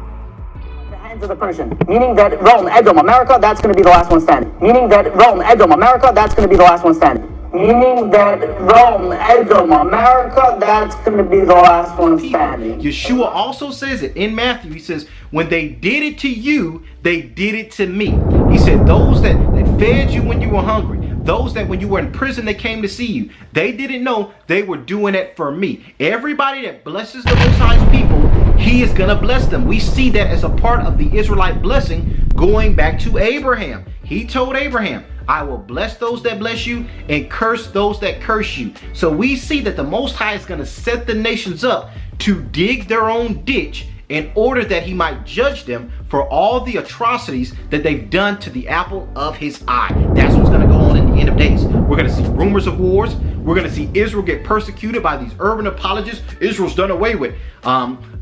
The hands of the Persian, meaning that Rome, Edom, America, that's going to be the last one standing. Meaning that Rome, Edom, America, that's going to be the last one standing. Meaning that Rome, Edom, America, that's going to be the last one standing. Yeshua also says it in Matthew. He says, when they did it to you, they did it to me. He said, those that fed you when you were hungry, those that when you were in prison, they came to see you, they didn't know they were doing it for me. Everybody that blesses the Most High's people, he is going to bless them. We see that as a part of the Israelite blessing going back to Abraham. He told Abraham, I will bless those that bless you and curse those that curse you. So we see that the Most High is going to set the nations up to dig their own ditch in order that he might judge them for all the atrocities that they've done to the apple of his eye. That's what's going to go on in the end of days. We're going to see rumors of wars. We're going to see Israel get persecuted by these urban apologists. Israel's done away with.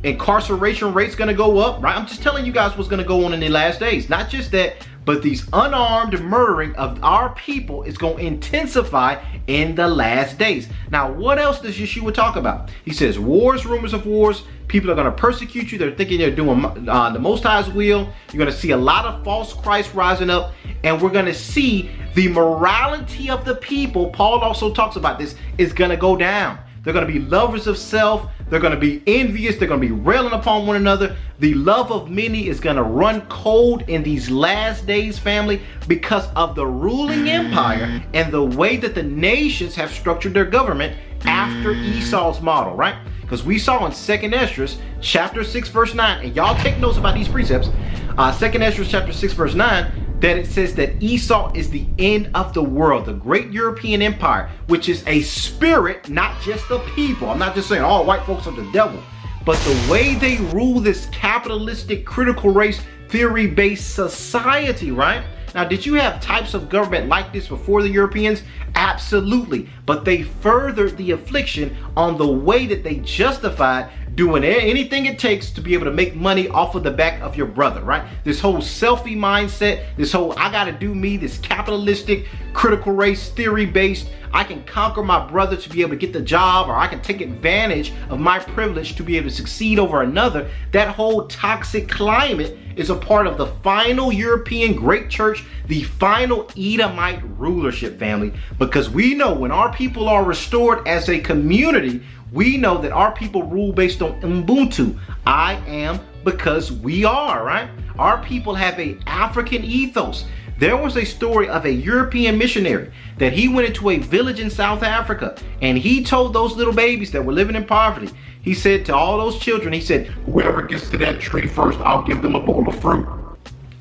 Incarceration rates going to go up, right? I'm just telling you guys what's going to go on in the last days. Not just that, but these unarmed murdering of our people is going to intensify in the last days. Now, what else does Yeshua talk about? He says wars, rumors of wars. People are going to persecute you. They're thinking they're doing the Most High's will. You're going to see a lot of false Christ rising up. And we're going to see the morality of the people, Paul also talks about this, is going to go down. They're going to be lovers of self. They're going to be envious. They're going to be railing upon one another. The love of many is going to run cold in these last days, family, because of the ruling empire and the way that the nations have structured their government after Esau's model, right? Because we saw in 2nd Ezra chapter 6 verse 9, and y'all take notes about these precepts, 2nd Ezra chapter 6 verse 9, that it says that Esau is the end of the world, the great European empire, which is a spirit, not just the people. I'm not just saying all white folks are the devil, but the way they rule this capitalistic critical race theory-based society, right? Now, did you have types of government like this before the Europeans? Absolutely. But they furthered the affliction on the way that they justified doing anything it takes to be able to make money off of the back of your brother, right? This whole selfie mindset, this whole I gotta do me, this capitalistic critical race theory based, I can conquer my brother to be able to get the job, or I can take advantage of my privilege to be able to succeed over another. That whole toxic climate is a part of the final European great church, the final Edomite rulership, family, because we know when our people are restored as a community, we know that our people rule based on Ubuntu. I am because we are, right? Our people have an African ethos. There was a story of a European missionary that he went into a village in South Africa, and he told those little babies that were living in poverty, he said to all those children, he said, whoever gets to that tree first, I'll give them a bowl of fruit.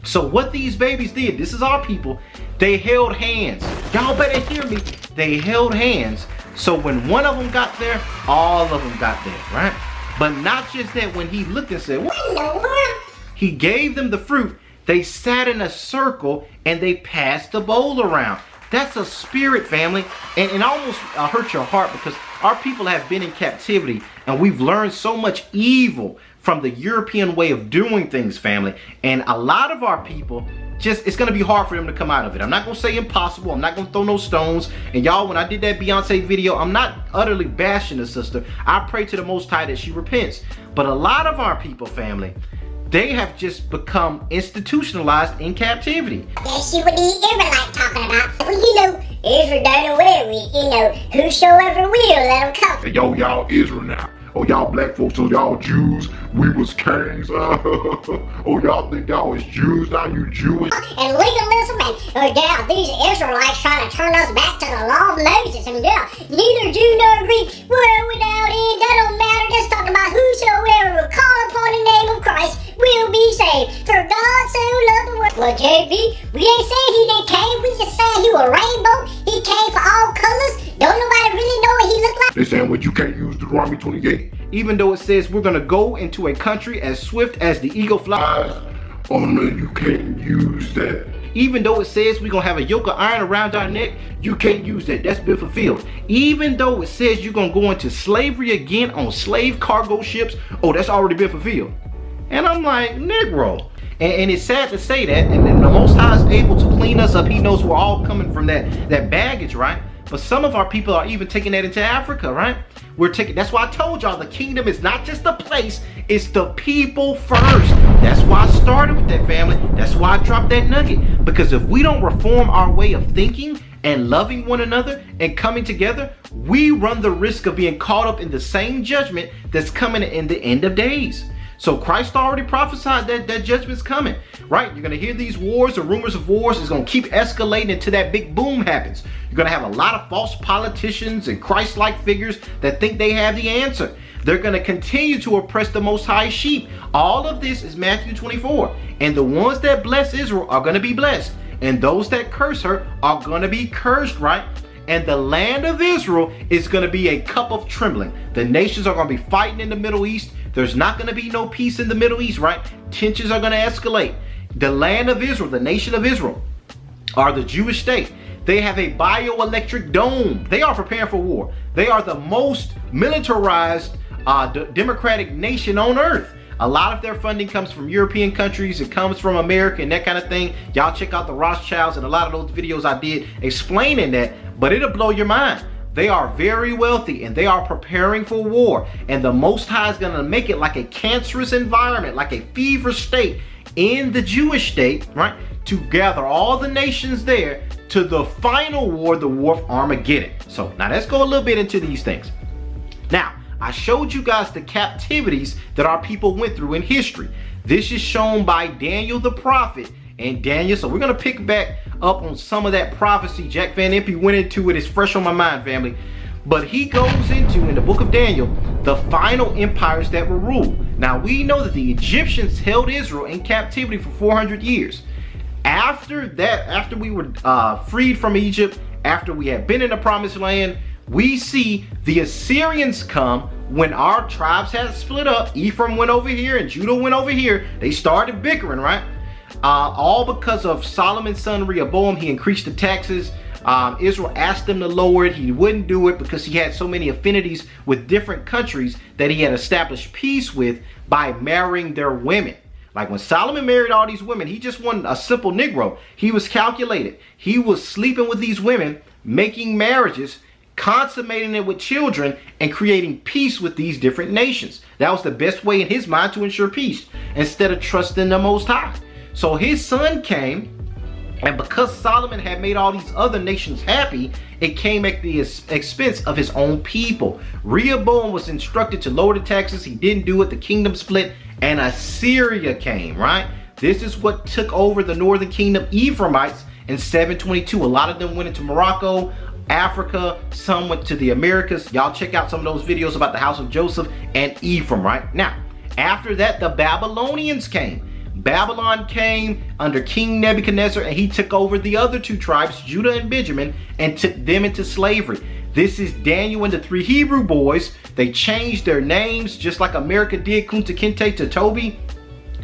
So what these babies did, this is our people, they held hands. Y'all better hear me. They held hands. So when one of them got there, all of them got there, right? But not just that, when he looked and said, what in the world? He gave them the fruit. They sat in a circle and they passed the bowl around. That's a spirit, family. And it almost hurts your heart because our people have been in captivity and we've learned so much evil from the European way of doing things, family. And a lot of our people, it's going to be hard for them to come out of it. I'm not going to say impossible. I'm not going to throw no stones. And y'all, when I did that Beyonce video, I'm not utterly bashing the sister. I pray to the Most High that she repents. But a lot of our people, family, they have just become institutionalized in captivity. That's what the Israelite talking about. Well, Israel done away with, whosoever will, let them come. Hey, yo, y'all, Israel now. Oh, y'all black folks, so y'all Jews, we was kings. Oh, y'all think y'all was Jews, now you Jewish. And legalism and these Israelites trying to turn us back to the law of Moses. And neither Jew nor Greek, well, without it, that don't matter. Just talking about whosoever will call upon the name of Christ will be saved. For God so loved the world. Well, JB, we ain't saying he didn't came. We just saying he was rainbow. He came for all colors. Don't nobody really know what he looked like. They saying, well, you can't use Deuteronomy 28. Even though it says we're gonna go into a country as swift as the eagle flies. Oh no, you can't use that. Even though it says we're gonna have a yoke of iron around our neck, you can't use that. That's been fulfilled. Even though it says you're gonna go into slavery again on slave cargo ships, oh, that's already been fulfilled. And I'm like, Negro. And it's sad to say that, and the Most High is able to clean us up. He knows we're all coming from that baggage, right? But some of our people are even taking that into Africa, right? That's why I told y'all the kingdom is not just the place, it's the people first. That's why I started with that, family. That's why I dropped that nugget. Because if we don't reform our way of thinking and loving one another and coming together, we run the risk of being caught up in the same judgment that's coming in the end of days. So Christ already prophesied that judgment's coming, right? You're going to hear these wars or rumors of wars. It's going to keep escalating until that big boom happens. You're going to have a lot of false politicians and Christ-like figures that think they have the answer. They're going to continue to oppress the Most High sheep. All of this is Matthew 24. And the ones that bless Israel are going to be blessed. And those that curse her are going to be cursed, right? And the land of Israel is going to be a cup of trembling. The nations are going to be fighting in the Middle East. There's not going to be no peace in the Middle East, right? Tensions are going to escalate. The land of Israel, the nation of Israel, are the Jewish state. They have a bioelectric dome. They are preparing for war. They are the most militarized democratic nation on earth. A lot of their funding comes from European countries. It comes from America and that kind of thing. Y'all check out the Rothschilds and a lot of those videos I did explaining that, but it'll blow your mind. They are very wealthy and they are preparing for war. And the Most High is going to make it like a cancerous environment, like a fever state in the Jewish state, right? To gather all the nations there to the final war, the war of Armageddon. So now let's go a little bit into these things. Now, I showed you guys the captivities that our people went through in history. This is shown by Daniel the prophet and Daniel. So we're going to pick back up on some of that prophecy. Jack Van Impe went into it. It's fresh on my mind, family. But he goes into, in the book of Daniel, the final empires that were ruled. Now we know that the Egyptians held Israel in captivity for 400 years. After that, after we were freed from Egypt, after we had been in the promised land, we see the Assyrians come when our tribes had split up. Ephraim went over here and Judah went over here. They started bickering, right? All because of Solomon's son Rehoboam. He increased the taxes. Israel asked him to lower it. He wouldn't do it because he had so many affinities with different countries that he had established peace with by marrying their women. Like when Solomon married all these women, he just wasn't a simple Negro. He was calculated. He was sleeping with these women, making marriages, consummating it with children, and creating peace with these different nations. That was the best way in his mind to ensure peace, instead of trusting the Most High. So his son came, and because Solomon had made all these other nations happy, it came at the expense of his own people. Rehoboam was instructed to lower the taxes. He didn't do it. The kingdom split, and Assyria came, right? This is what took over the northern kingdom, Ephraimites, in 722. A lot of them went into Morocco, Africa, some went to the Americas. Y'all check out some of those videos about the house of Joseph and Ephraim, right? Now, after that, the Babylonians came. Babylon came under King Nebuchadnezzar, and he took over the other two tribes, Judah and Benjamin, and took them into slavery. This is Daniel and the three Hebrew boys. They changed their names just like America did, Kunta Kinte to Toby.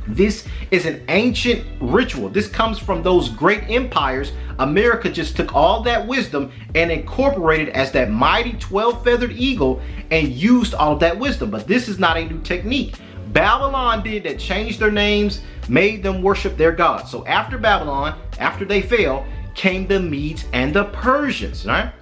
This is an ancient ritual. This comes from those great empires. America just took all that wisdom and incorporated as that mighty 12-feathered eagle and used all of that wisdom. But this is not a new technique. Babylon did that, changed their names, made them worship their gods. So after Babylon, after they fell, came the Medes and the Persians, right?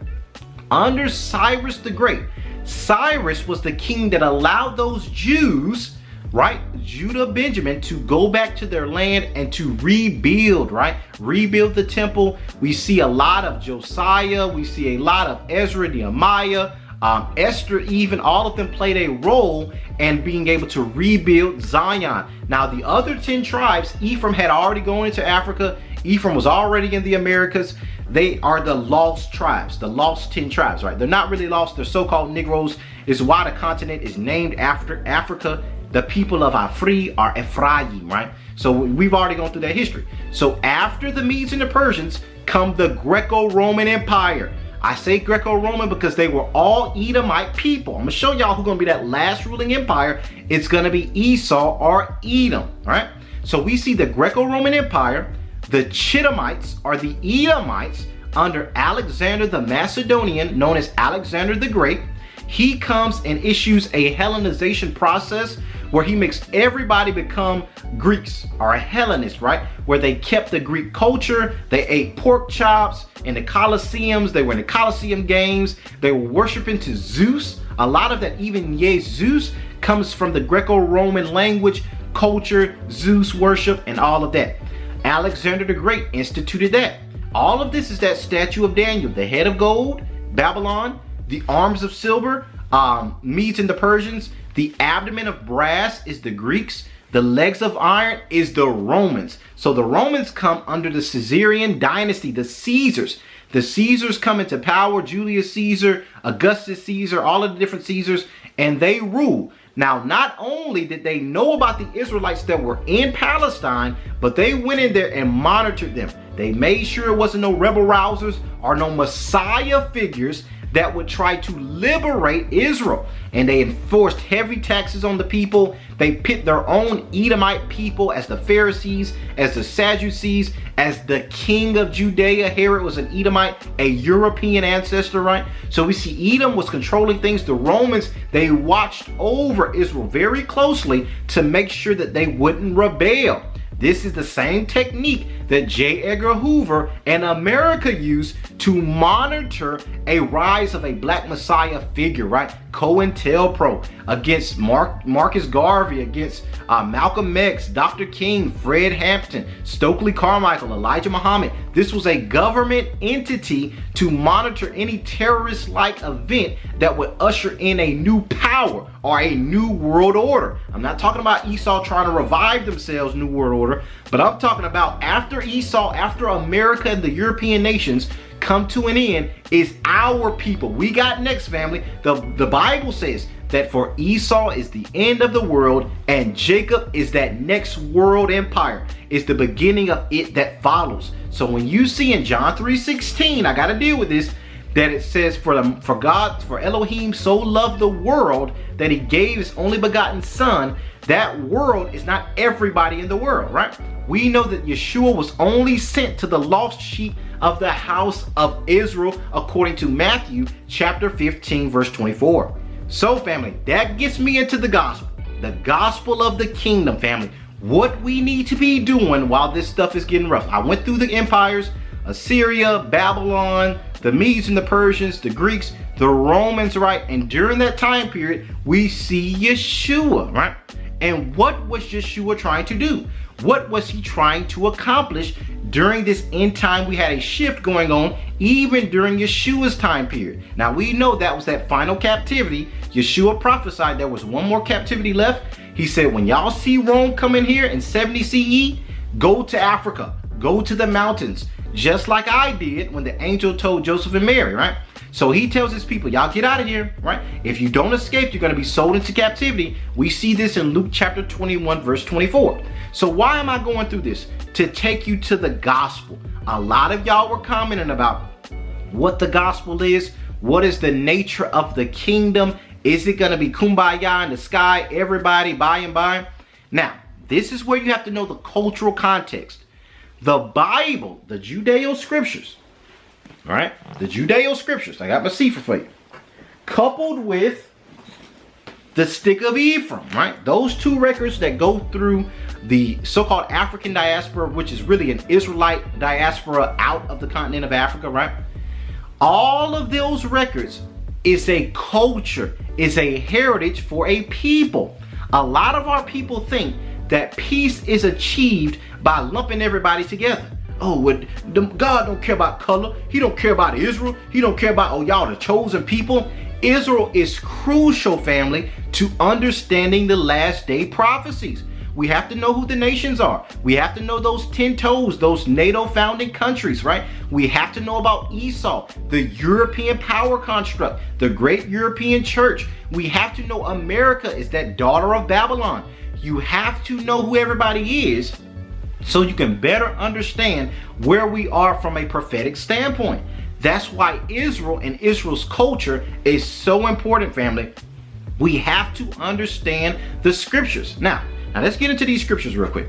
Under Cyrus the Great. Cyrus was the king that allowed those Jews, right, Judah, Benjamin, to go back to their land and to rebuild, right? Rebuild the temple. We see a lot of Josiah. We see a lot of Ezra, Nehemiah, Esther, even all of them played a role in being able to rebuild Zion. Now the other 10 tribes, Ephraim had already gone into Africa. Ephraim was already in the Americas. They are the lost tribes, the lost 10 tribes, right? They're not really lost. They're so-called Negroes. Is why the continent is named after Africa. The people of Afri are Ephraim, right? So we've already gone through that history. So after the Medes and the Persians come the Greco-Roman Empire. I say Greco-Roman because they were all Edomite people. I'm gonna show y'all who's gonna be that last ruling empire. It's gonna be Esau or Edom, all right? So we see the Greco-Roman Empire. The Chittites are the Edomites under Alexander the Macedonian, known as Alexander the Great. He comes and issues a Hellenization process where he makes everybody become Greeks or Hellenists, right? Where they kept the Greek culture. They ate pork chops in the Colosseums. They were in the Colosseum games. They were worshiping to Zeus. A lot of that, even Jesus, comes from the Greco-Roman language, culture, Zeus worship, and all of that. Alexander the Great instituted that. All of this is that statue of Daniel, the head of gold, Babylon, the arms of silver, Medes and the Persians, the abdomen of brass is the Greeks, the legs of iron is the Romans. So the Romans come under the Caesarian dynasty, the Caesars. The Caesars come into power, Julius Caesar, Augustus Caesar, all of the different Caesars, and they rule. Now, not only did they know about the Israelites that were in Palestine, but they went in there and monitored them. They made sure it wasn't no rebel rousers or no Messiah figures that would try to liberate Israel. And they enforced heavy taxes on the people. They pit their own Edomite people as the Pharisees, as the Sadducees, as the king of Judea. Herod was an Edomite, a European ancestor, right? So we see Edom was controlling things. The Romans, they watched over Israel very closely to make sure that they wouldn't rebel. This is the same technique that J. Edgar Hoover and America used to monitor a rise of a black messiah figure, right? COINTELPRO against Marcus Garvey, against Malcolm X, Dr. King, Fred Hampton, Stokely Carmichael, Elijah Muhammad. This was a government entity to monitor any terrorist-like event that would usher in a new power or a new world order. I'm not talking about Esau trying to revive themselves, new world order, but I'm talking about after Esau, after America and the European nations come to an end, is our people. We got next, family. The Bible says that for Esau is the end of the world and Jacob is that next world empire. It's the beginning of it that follows. So when you see in John 3:16, I got to deal with this, that it says for Elohim so loved the world that he gave his only begotten son. That world is not everybody in the world, right? We know that Yeshua was only sent to the lost sheep of the house of Israel, according to Matthew chapter 15, verse 24. So family, that gets me into the gospel of the kingdom, family. What we need to be doing while this stuff is getting rough. I went through the empires, Assyria, Babylon, the Medes and the Persians, the Greeks, the Romans, right? And during that time period, we see Yeshua, right? And what was Yeshua trying to do? What was he trying to accomplish during this end time? We had a shift going on even during Yeshua's time period. Now we know that was that final captivity. Yeshua prophesied there was one more captivity left. He said, when y'all see Rome come in here in 70 CE, go to Africa, go to the mountains, just like I did when the angel told Joseph and Mary, right? So he tells his people, y'all get out of here, right? If you don't escape, you're going to be sold into captivity. We see this in Luke chapter 21, verse 24. So why am I going through this? To take you to the gospel. A lot of y'all were commenting about what the gospel is. What is the nature of the kingdom? Is it going to be kumbaya in the sky, everybody by and by? Now, this is where you have to know the cultural context. The Bible, the Judeo scriptures, all right? The Judeo scriptures, I got my sefer for you, coupled with the stick of Ephraim, right? Those two records that go through the so-called African diaspora, which is really an Israelite diaspora out of the continent of Africa, right? All of those records is a culture, is a heritage for a people. A lot of our people think that peace is achieved by lumping everybody together. Oh, God don't care about color. He don't care about Israel. He don't care about, oh, y'all the chosen people. Israel is crucial, family, to understanding the last day prophecies. We have to know who the nations are. We have to know those 10 toes, those NATO founding countries, right? We have to know about Esau, the European power construct, the great European church. We have to know America is that daughter of Babylon. You have to know who everybody is so you can better understand where we are from a prophetic standpoint. That's why Israel and Israel's culture is so important, family. We have to understand the scriptures. Now let's get into these scriptures real quick.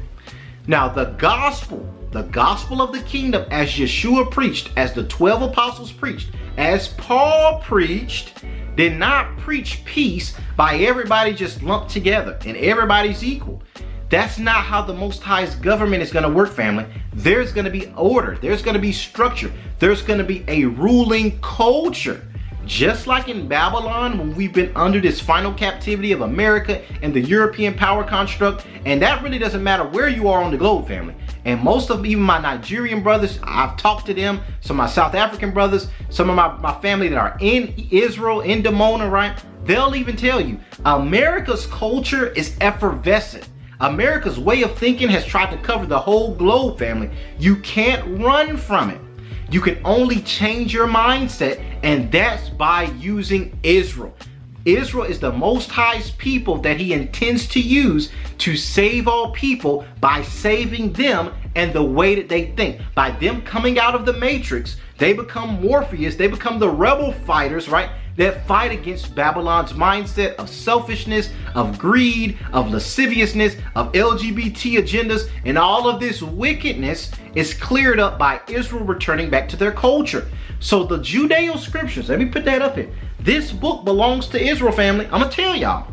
Now, the gospel of the kingdom, as Yeshua preached, as the 12 apostles preached, as Paul preached, did not preach peace by everybody just lumped together and everybody's equal. That's not how the Most High's government is going to work, family. There's going to be order. There's going to be structure. There's going to be a ruling culture. Just like in Babylon, when we've been under this final captivity of America and the European power construct, and that really doesn't matter where you are on the globe, family. And most of even my Nigerian brothers, I've talked to them, some of my South African brothers, some of my family that are in Israel, in Dimona, right? They'll even tell you, America's culture is effervescent. America's way of thinking has tried to cover the whole globe, family. You can't run from it. You can only change your mindset, and that's by using Israel. Israel is the Most High's people that he intends to use to save all people by saving them and the way that they think. By them coming out of the matrix, they become Morpheus, they become the rebel fighters, right? That fight against Babylon's mindset of selfishness, of greed, of lasciviousness, of LGBT agendas, and all of this wickedness is cleared up by Israel returning back to their culture. So the Judeo scriptures, let me put that up here. This book belongs to Israel, family. I'm gonna tell y'all.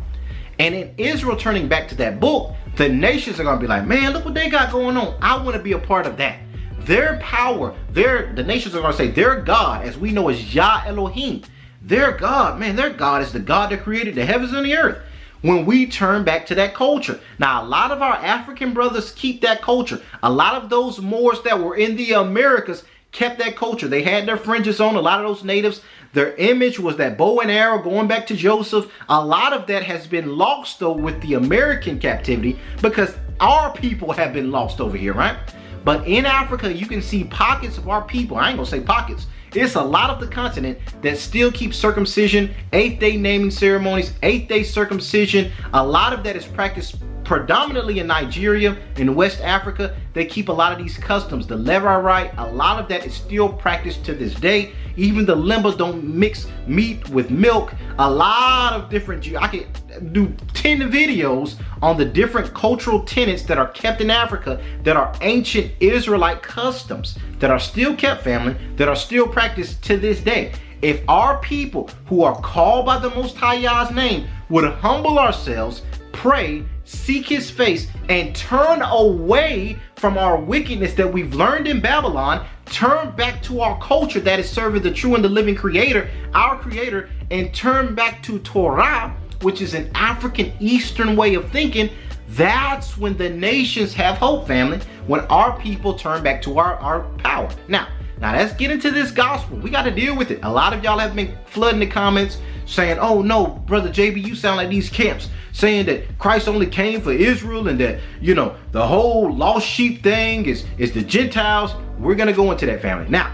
And in Israel turning back to that book, the nations are gonna be like, man, look what they got going on. I want to be a part of that. Their power, the nations are gonna say their God, as we know as Yah Elohim, their God, man, their God is the God that created the heavens and the earth. When we turn back to that culture. Now, a lot of our African brothers keep that culture. A lot of those Moors that were in the Americas kept that culture. They had their fringes on. A lot of those natives, their image was that bow and arrow going back to Joseph. A lot of that has been lost, though, with the American captivity because our people have been lost over here, right? But in Africa, you can see pockets of our people. I ain't gonna say pockets. It's a lot of the continent that still keeps circumcision, 8th day naming ceremonies, 8th day circumcision. A lot of that is practiced predominantly in Nigeria, in West Africa. They keep a lot of these customs. The Levirate, a lot of that is still practiced to this day. Even the Limba don't mix meat with milk. A lot of different, I could do 10 videos on the different cultural tenets that are kept in Africa that are ancient Israelite customs that are still kept, family, that are still practiced to this day. If our people who are called by the Most High Yah's name would humble ourselves, pray, seek his face, and turn away from our wickedness that we've learned in Babylon, turn back to our culture that is serving the true and the living creator, our creator, and turn back to Torah, which is an African Eastern way of thinking, that's when the nations have hope, family, when our people turn back to our power. Now let's get into this gospel. We got to deal with it. A lot of y'all have been flooding the comments saying, oh no, brother JB, you sound like these camps saying that Christ only came for Israel and that, you know, the whole lost sheep thing is the Gentiles. We're going to go into that, family. Now,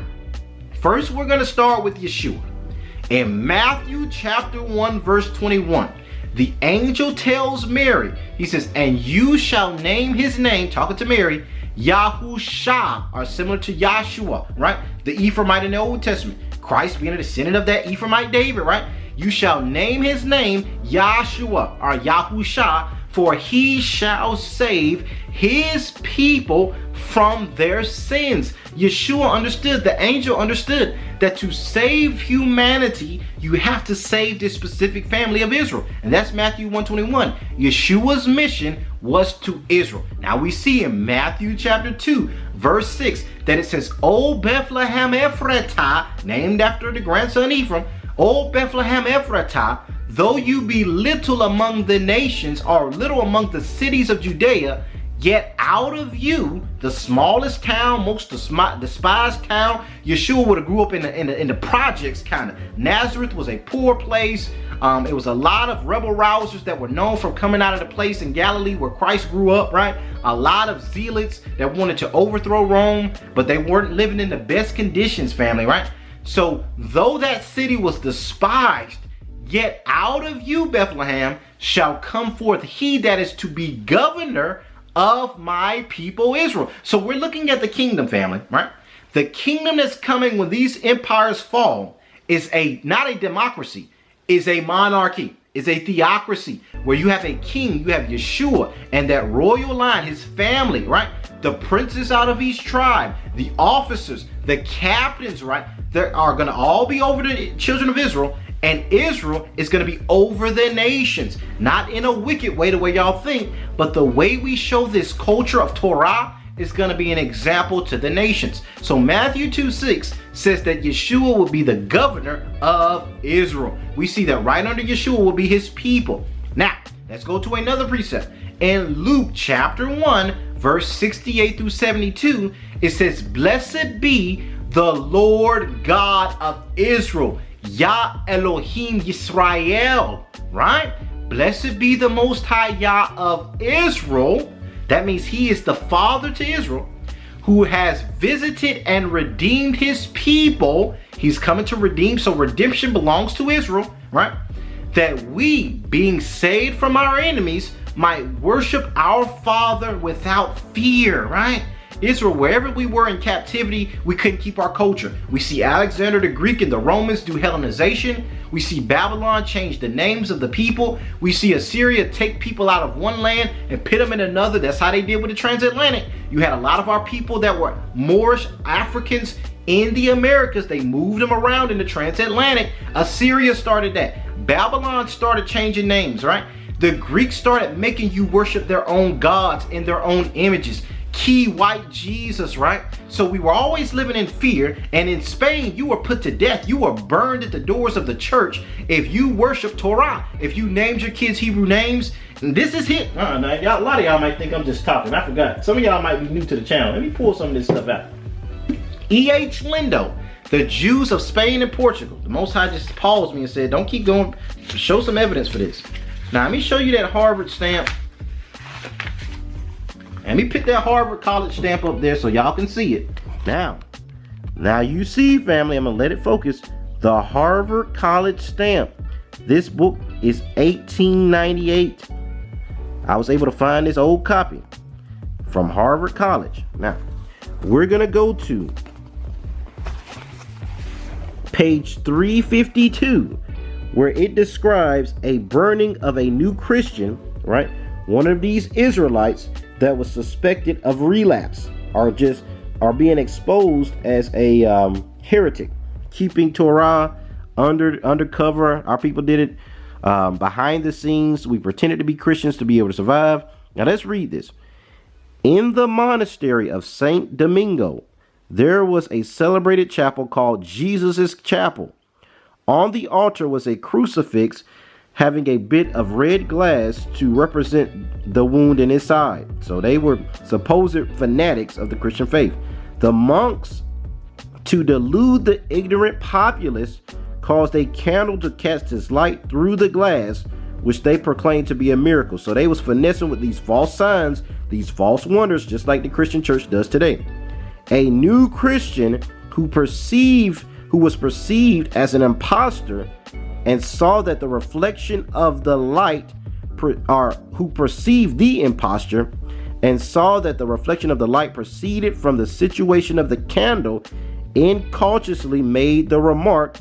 first we're going to start with Yeshua. In Matthew chapter 1, verse 21, the angel tells Mary, he says, and you shall name his name, talking to Mary, Yahusha, or similar to Yeshua, right? The Ephraimite in the Old Testament. Christ being a descendant of that Ephraimite David, right? You shall name his name Yeshua, or Yahusha, for he shall save his people from their sins. Yeshua understood, the angel understood that to save humanity, you have to save this specific family of Israel. And that's Matthew 1:21. Yeshua's mission was to Israel. Now we see in Matthew chapter 2, verse 6, that it says, O Bethlehem Ephratah, named after the grandson Ephraim, O Bethlehem Ephratah, though you be little among the nations, or little among the cities of Judea, Yet out of you, the smallest town, most despised town, Yeshua would have grew up in the projects kind of. Nazareth was a poor place. It was a lot of rebel rousers that were known from coming out of the place in Galilee where Christ grew up, right? A lot of zealots that wanted to overthrow Rome, but they weren't living in the best conditions, family, right? So though that city was despised, yet out of you, Bethlehem, shall come forth he that is to be governor of my people Israel. So we're looking at the kingdom, family, right? The kingdom that's coming when these empires fall is not a democracy, is a monarchy, is a theocracy where you have a king, you have Yeshua and that royal line, his family, right? The princes out of each tribe, the officers, the captains, right? They are going to all be over the children of Israel, and Israel is going to be over the nations, not in a wicked way the way y'all think, but the way we show this culture of Torah is going to be an example to the nations. So Matthew 2:6 says that Yeshua will be the governor of Israel. We see that right under Yeshua will be his people. Now, let's go to another precept. In Luke chapter 1, verse 68 through 72, it says, "Blessed be the Lord God of Israel, Yah Elohim Yisrael," right? Blessed be the Most High Yah of Israel. That means he is the father to Israel, who has visited and redeemed his people. He's coming to redeem, so redemption belongs to Israel, right? That we, being saved from our enemies, might worship our Father without fear, right? Israel, wherever we were in captivity, we couldn't keep our culture. We see Alexander the Greek and the Romans do Hellenization. We see Babylon change the names of the people. We see Assyria take people out of one land and pit them in another. That's how they did with the transatlantic. You had a lot of our people that were Moorish Africans in the Americas. They moved them around in the transatlantic. Assyria started that. Babylon started changing names, right? The Greeks started making you worship their own gods in their own images. Key white Jesus, right? So we were always living in fear, and in Spain you were put to death. You were burned at the doors of the church if you worship Torah, if you named your kids Hebrew names. And this is it. Now, a lot of y'all might think I'm just talking. I forgot. Some of y'all might be new to the channel. Let me pull some of this stuff out. E.H. Lindo, the Jews of Spain and Portugal. The Most High just paused me and said, don't keep going. Show some evidence for this. Now let me show you that Harvard stamp. Let me put that Harvard College stamp up there so y'all can see it. Now you see, family, I'm gonna let it focus. The Harvard College stamp. This book is 1898. I was able to find this old copy from Harvard College. Now, we're gonna go to page 352, where it describes a burning of a new Christian, right? One of these Israelites that was suspected of relapse are being exposed as a heretic, keeping Torah undercover. Our people did it behind the scenes. We pretended to be Christians to be able to survive. Now let's read this. In the monastery of Saint Domingo, there was a celebrated chapel called Jesus' Chapel. On the altar was a crucifix having a bit of red glass to represent the wound in his side. So they were supposed fanatics of the Christian faith. The monks, to delude the ignorant populace, caused a candle to cast its light through the glass, which they proclaimed to be a miracle. So they was finessing with these false signs, these false wonders, just like the Christian church does today. A new Christian who was perceived as an imposter and saw that the reflection of the light, who perceived the imposture and saw that the reflection of the light proceeded from the situation of the candle, incautiously made the remark,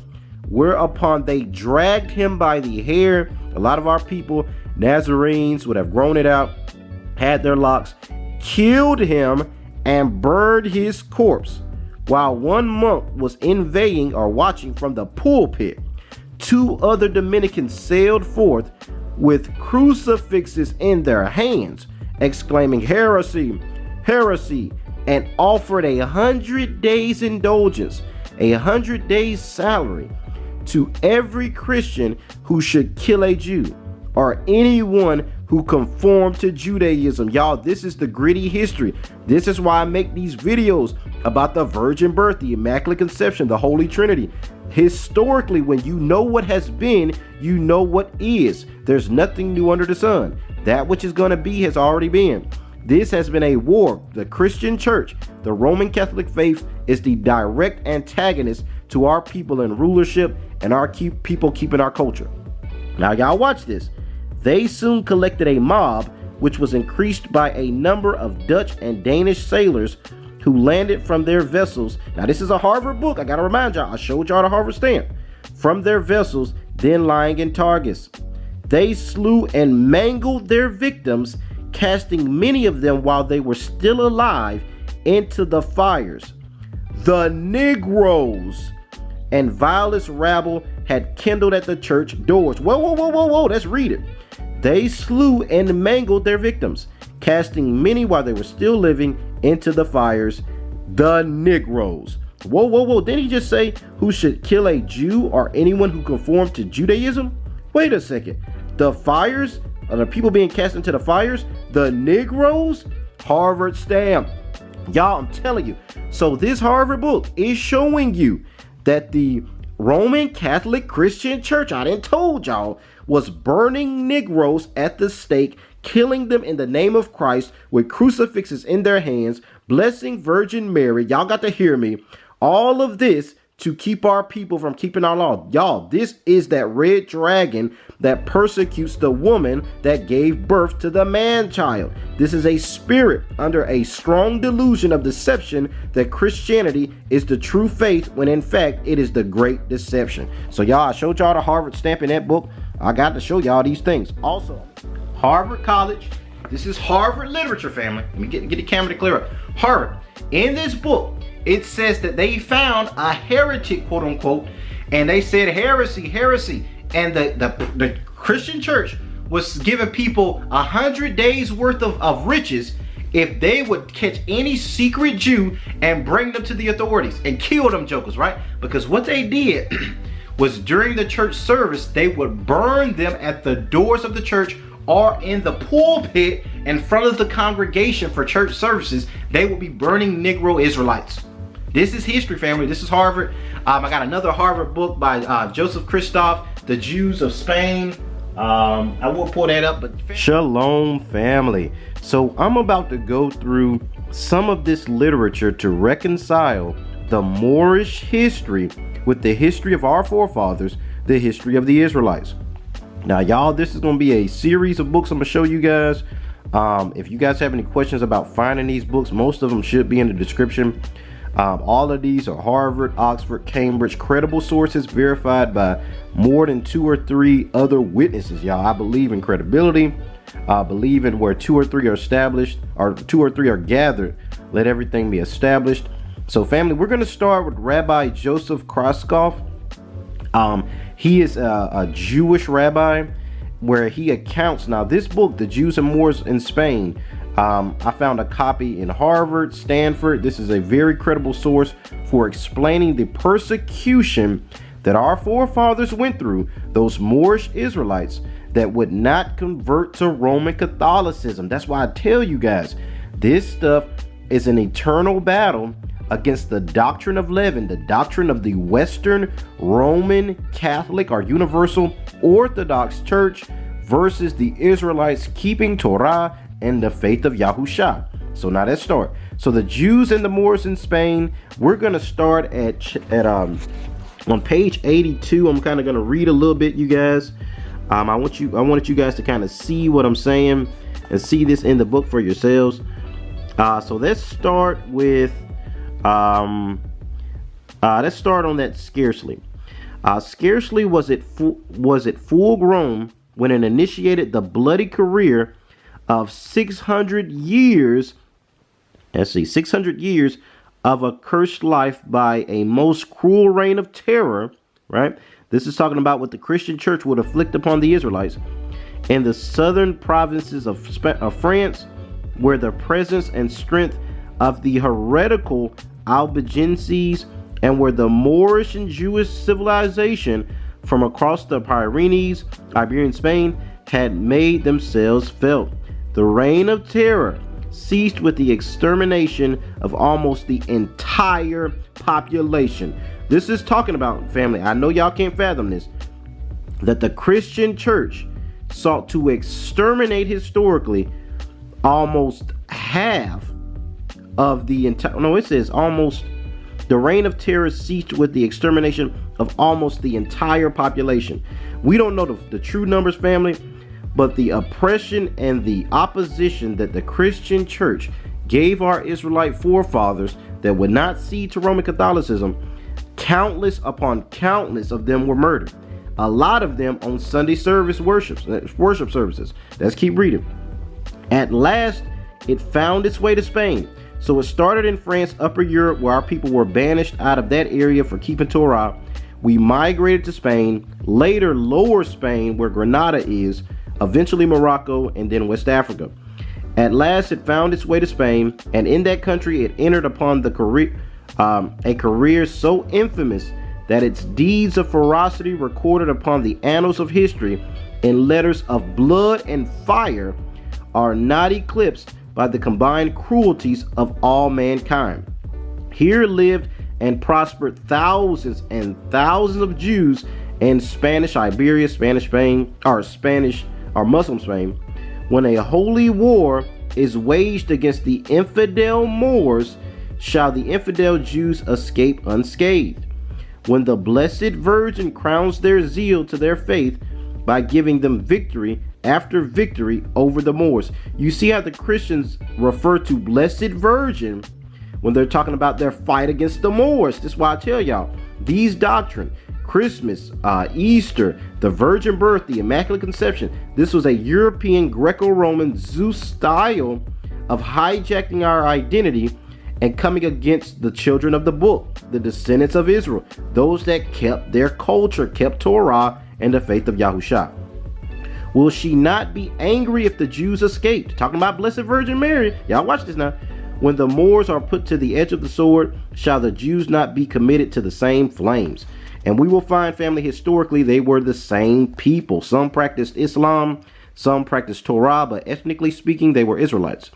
whereupon they dragged him by the hair. A lot of our people, Nazarenes, would have grown it out, had their locks, killed him, and burned his corpse. While one monk was inveighing or watching from the pulpit, two other Dominicans sailed forth with crucifixes in their hands, exclaiming, "Heresy, heresy," and offered 100 days indulgence, 100 days salary to every Christian who should kill a Jew, or anyone who who conform to Judaism. Y'all, this is the gritty history. This is why I make these videos about the virgin birth, the Immaculate Conception, the Holy Trinity. Historically, when you know what has been, you know what is. There's nothing new under the sun. That which is going to be has already been. This has been a war. The Christian church, the Roman Catholic faith, is the direct antagonist to our people in rulership and our people keeping our culture. Now, y'all watch this. They soon collected a mob, which was increased by a number of Dutch and Danish sailors who landed from their vessels. Now, this is a Harvard book. I got to remind y'all, I showed y'all the Harvard stamp. From their vessels, then lying in Targus. They slew and mangled their victims, casting many of them while they were still alive into the fires. The Negroes and vilest rabble had kindled at the church doors. Whoa, let's read it. They slew and mangled their victims, casting many while they were still living into the fires. The Negroes. Whoa. Didn't he just say who should kill a Jew or anyone who conformed to Judaism? Wait a second. The fires? Are the people being cast into the fires? The Negroes? Harvard stamp. Y'all, I'm telling you. So this Harvard book is showing you that the Roman Catholic Christian Church, I done told y'all, was burning Negroes at the stake, killing them in the name of Christ with crucifixes in their hands, blessing Virgin Mary. Y'all got to hear me. All of this to keep our people from keeping our law. Y'all, this is that red dragon that persecutes the woman that gave birth to the man-child. This is a spirit under a strong delusion of deception that Christianity is the true faith, when in fact it is the great deception. So y'all, I showed y'all the Harvard stamp in that book. I got to show y'all these things. Also, Harvard College. This is Harvard literature, family. Let me get the camera to clear up. Harvard. In this book, it says that they found a heretic, quote unquote, and they said heresy. And the Christian church was giving people 100 days worth of riches if they would catch any secret Jew and bring them to the authorities and kill them jokers, right? Because what they did was during the church service, they would burn them at the doors of the church or in the pulpit in front of the congregation for church services. They would be burning Negro Israelites. This is history, family. This is Harvard. I got another Harvard book by Joseph Christoph, The Jews of Spain. I will pull that up, but Shalom, family. So I'm about to go through some of this literature to reconcile the Moorish history with the history of our forefathers, the history of the Israelites. Now, y'all, this is going to be a series of books I'm going to show you guys. If you guys have any questions about finding these books, most of them should be in the description. All of these are Harvard, Oxford, Cambridge, credible sources verified by more than 2 or 3 other witnesses. Y'all, I believe in credibility. I believe in where 2 or 3 are established, or 2 or 3 are gathered, let everything be established. So, family, we're going to start with Rabbi Joseph Kraskov. He is a Jewish rabbi, where he accounts. Now, this book, The Jews and Moors in Spain, I found a copy in Harvard, Stanford. This is a very credible source for explaining the persecution that our forefathers went through, those Moorish Israelites that would not convert to Roman Catholicism. That's why I tell you guys, this stuff is an eternal battle against the doctrine of leaven, the doctrine of the Western Roman Catholic or Universal Orthodox Church versus the Israelites keeping Torah and the faith of Yahusha. So now let's start. So the Jews and the Moors in Spain, we're going to start on page 82. I'm kind of going to read a little bit, you guys. I wanted you guys to kind of see what I'm saying and see this in the book for yourselves. So let's start with let's start on that scarcely. Scarcely was it full grown when it initiated the bloody career of 600 years. Let's see, 600 years of a cursed life by a most cruel reign of terror, right? This is talking about what the Christian church would afflict upon the Israelites in the southern provinces of France, where the presence and strength of the heretical Albigenses and where the Moorish and Jewish civilization from across the Pyrenees, Iberian Spain, had made themselves felt. The reign of terror ceased with the extermination of almost the entire population. This is talking about, family, I know y'all can't fathom this, that the Christian church sought to exterminate historically almost half of the entire, no, it says almost, the reign of terror ceased with the extermination of almost the entire population. We don't know the true numbers, family, but the oppression and the opposition that the Christian church gave our Israelite forefathers that would not cede to Roman Catholicism, countless upon countless of them were murdered. A lot of them on Sunday service worship services. Let's keep reading. At last, it found its way to Spain. So it started in France, Upper Europe, where our people were banished out of that area for keeping Torah. We migrated to Spain, later Lower Spain, where Grenada is, eventually Morocco, and then West Africa. At last, it found its way to Spain, and in that country, it entered upon a career so infamous that its deeds of ferocity recorded upon the annals of history in letters of blood and fire are not eclipsed by the combined cruelties of all mankind. Here lived and prospered thousands and thousands of Jews in Spanish Iberia, Spanish Spain, or Muslim Spain. When a holy war is waged against the infidel Moors, shall the infidel Jews escape unscathed. When the Blessed Virgin crowns their zeal to their faith by giving them victory after victory over the Moors. You see how the Christians refer to Blessed Virgin when they're talking about their fight against the Moors. That's why I tell y'all, these doctrine, Christmas, Easter, the virgin birth, the Immaculate Conception, this was a European Greco-Roman Zeus style of hijacking our identity and coming against the children of the book, the descendants of Israel, those that kept their culture, kept Torah and the faith of Yahusha. Will she not be angry if the Jews escaped? Talking about Blessed Virgin Mary. Y'all watch this now. When the Moors are put to the edge of the sword, shall the Jews not be committed to the same flames? And we will find, family, historically, they were the same people. Some practiced Islam, some practiced Torah, but ethnically speaking, they were Israelites.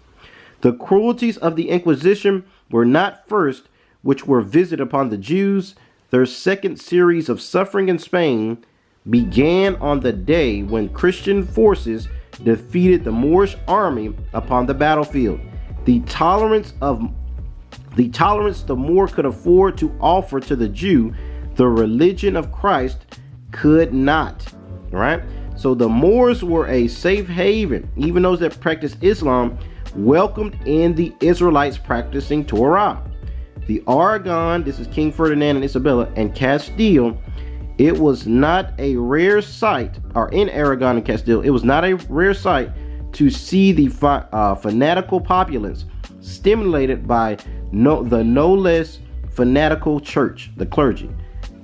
The cruelties of the Inquisition were not first, which were visited upon the Jews. Their second series of suffering in Spain began on the day when Christian forces defeated the Moorish army upon the battlefield. The tolerance the Moor could afford to offer to the Jew, the religion of Christ, could not. Right? So the Moors were a safe haven. Even those that practiced Islam welcomed in the Israelites practicing Torah. The Aragon, this is King Ferdinand and Isabella, and Castile, it was not a rare sight, or in Aragon and Castile, it was not a rare sight to see the fanatical populace stimulated by the no less fanatical church, the clergy,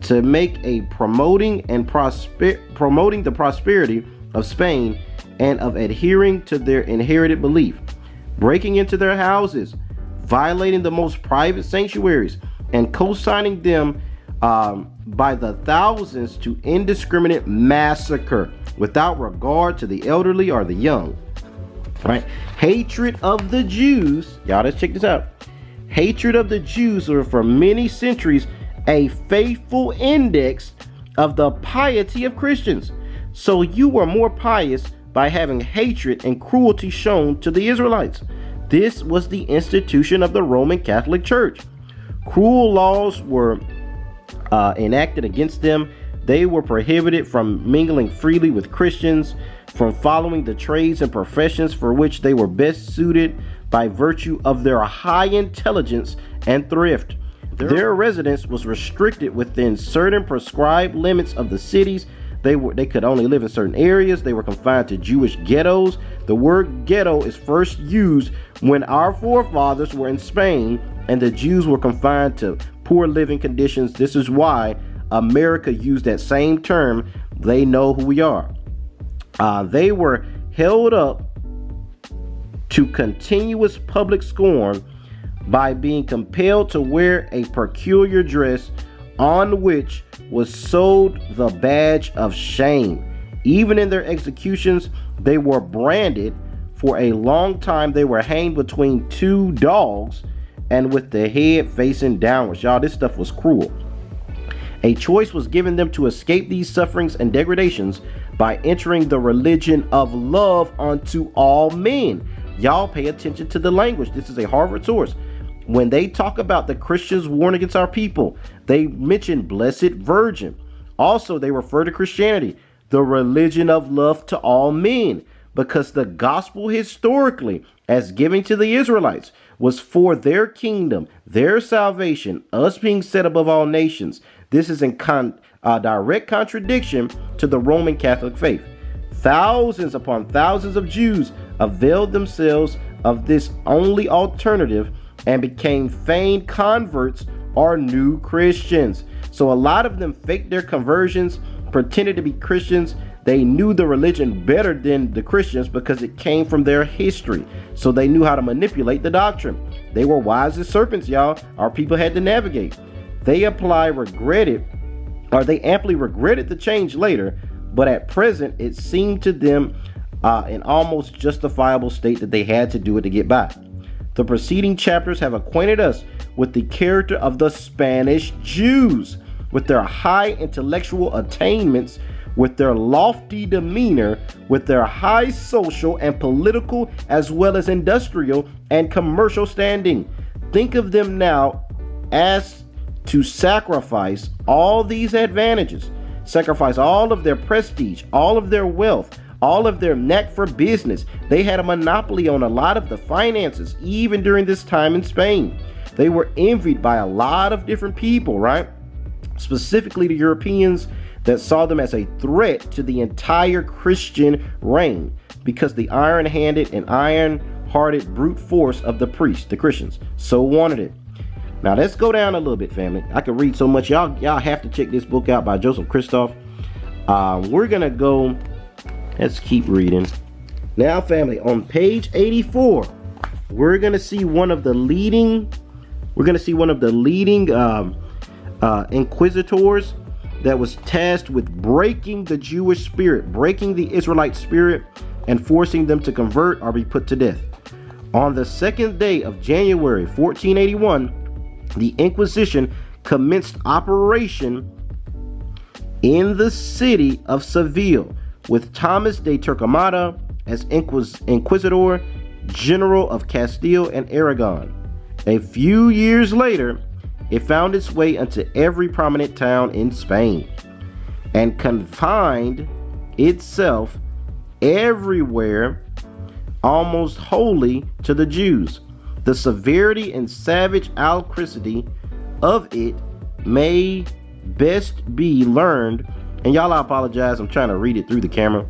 to make a promoting the prosperity of Spain and of adhering to their inherited belief, breaking into their houses, violating the most private sanctuaries, and co-signing them by the thousands to indiscriminate massacre without regard to the elderly or the young. Right? Hatred of the Jews, y'all, let's check this out. Hatred of the Jews were for many centuries a faithful index of the piety of Christians. So you were more pious by having hatred and cruelty shown to the Israelites. This was the institution of the Roman Catholic Church. Cruel laws were enacted against them. They were prohibited from mingling freely with Christians, from following the trades and professions for which they were best suited by virtue of their high intelligence and thrift. Their residence was restricted within certain prescribed limits of the cities. They could only live in certain areas. They were confined to Jewish ghettos. The word ghetto is first used when our forefathers were in Spain and the Jews were confined to poor living conditions. This is why America used that same term. They know who we are. They were held up to continuous public scorn by being compelled to wear a peculiar dress on which was sewed the badge of shame. Even in their executions, they were branded. For a long time, they were hanged between two dogs and with the head facing downwards. Y'all, this stuff was cruel. A choice was given them to escape these sufferings and degradations by entering the religion of love unto all men. Y'all pay attention to the language. This is a Harvard source. When they talk about the Christians warring against our people, they mention Blessed Virgin. Also, they refer to Christianity, the religion of love to all men, because the gospel historically, as given to the Israelites, was for their kingdom, their salvation, us being set above all nations. This is in direct contradiction to the Roman Catholic faith. Thousands upon thousands of Jews availed themselves of this only alternative and became feigned converts or new Christians. So a lot of them faked their conversions, pretended to be Christians. They knew the religion better than the Christians because it came from their history. So they knew how to manipulate the doctrine. They were wise as serpents, y'all. Our people had to navigate. They amply regretted the change later, but at present it seemed to them an almost justifiable state that they had to do it to get by. The preceding chapters have acquainted us with the character of the Spanish Jews, with their high intellectual attainments, with their lofty demeanor, with their high social and political as well as industrial and commercial standing. Think of them now as to sacrifice all these advantages, sacrifice all of their prestige, all of their wealth, all of their knack for business. They had a monopoly on a lot of the finances, even during this time in Spain. They were envied by a lot of different people, right? Specifically the Europeans that saw them as a threat to the entire Christian reign because the iron-handed and iron-hearted brute force of the priests, the Christians, so wanted it. Now let's go down a little bit, family. I could read so much. Y'all have to check this book out by Joseph Christoph. We're gonna go. Let's keep reading. Now, family, on page 84, we're gonna see one of the leading. Inquisitors that was tasked with breaking the Jewish spirit, breaking the Israelite spirit, and forcing them to convert or be put to death. On the second day of January 1481, the Inquisition commenced operation in the city of Seville with Thomas de Torquemada as Inquisitor General of Castile and Aragon. A few years later, it found its way into every prominent town in Spain and confined itself everywhere almost wholly to the Jews. The severity and savage alacrity of it may best be learned, and y'all, I apologize, I'm trying to read it through the camera,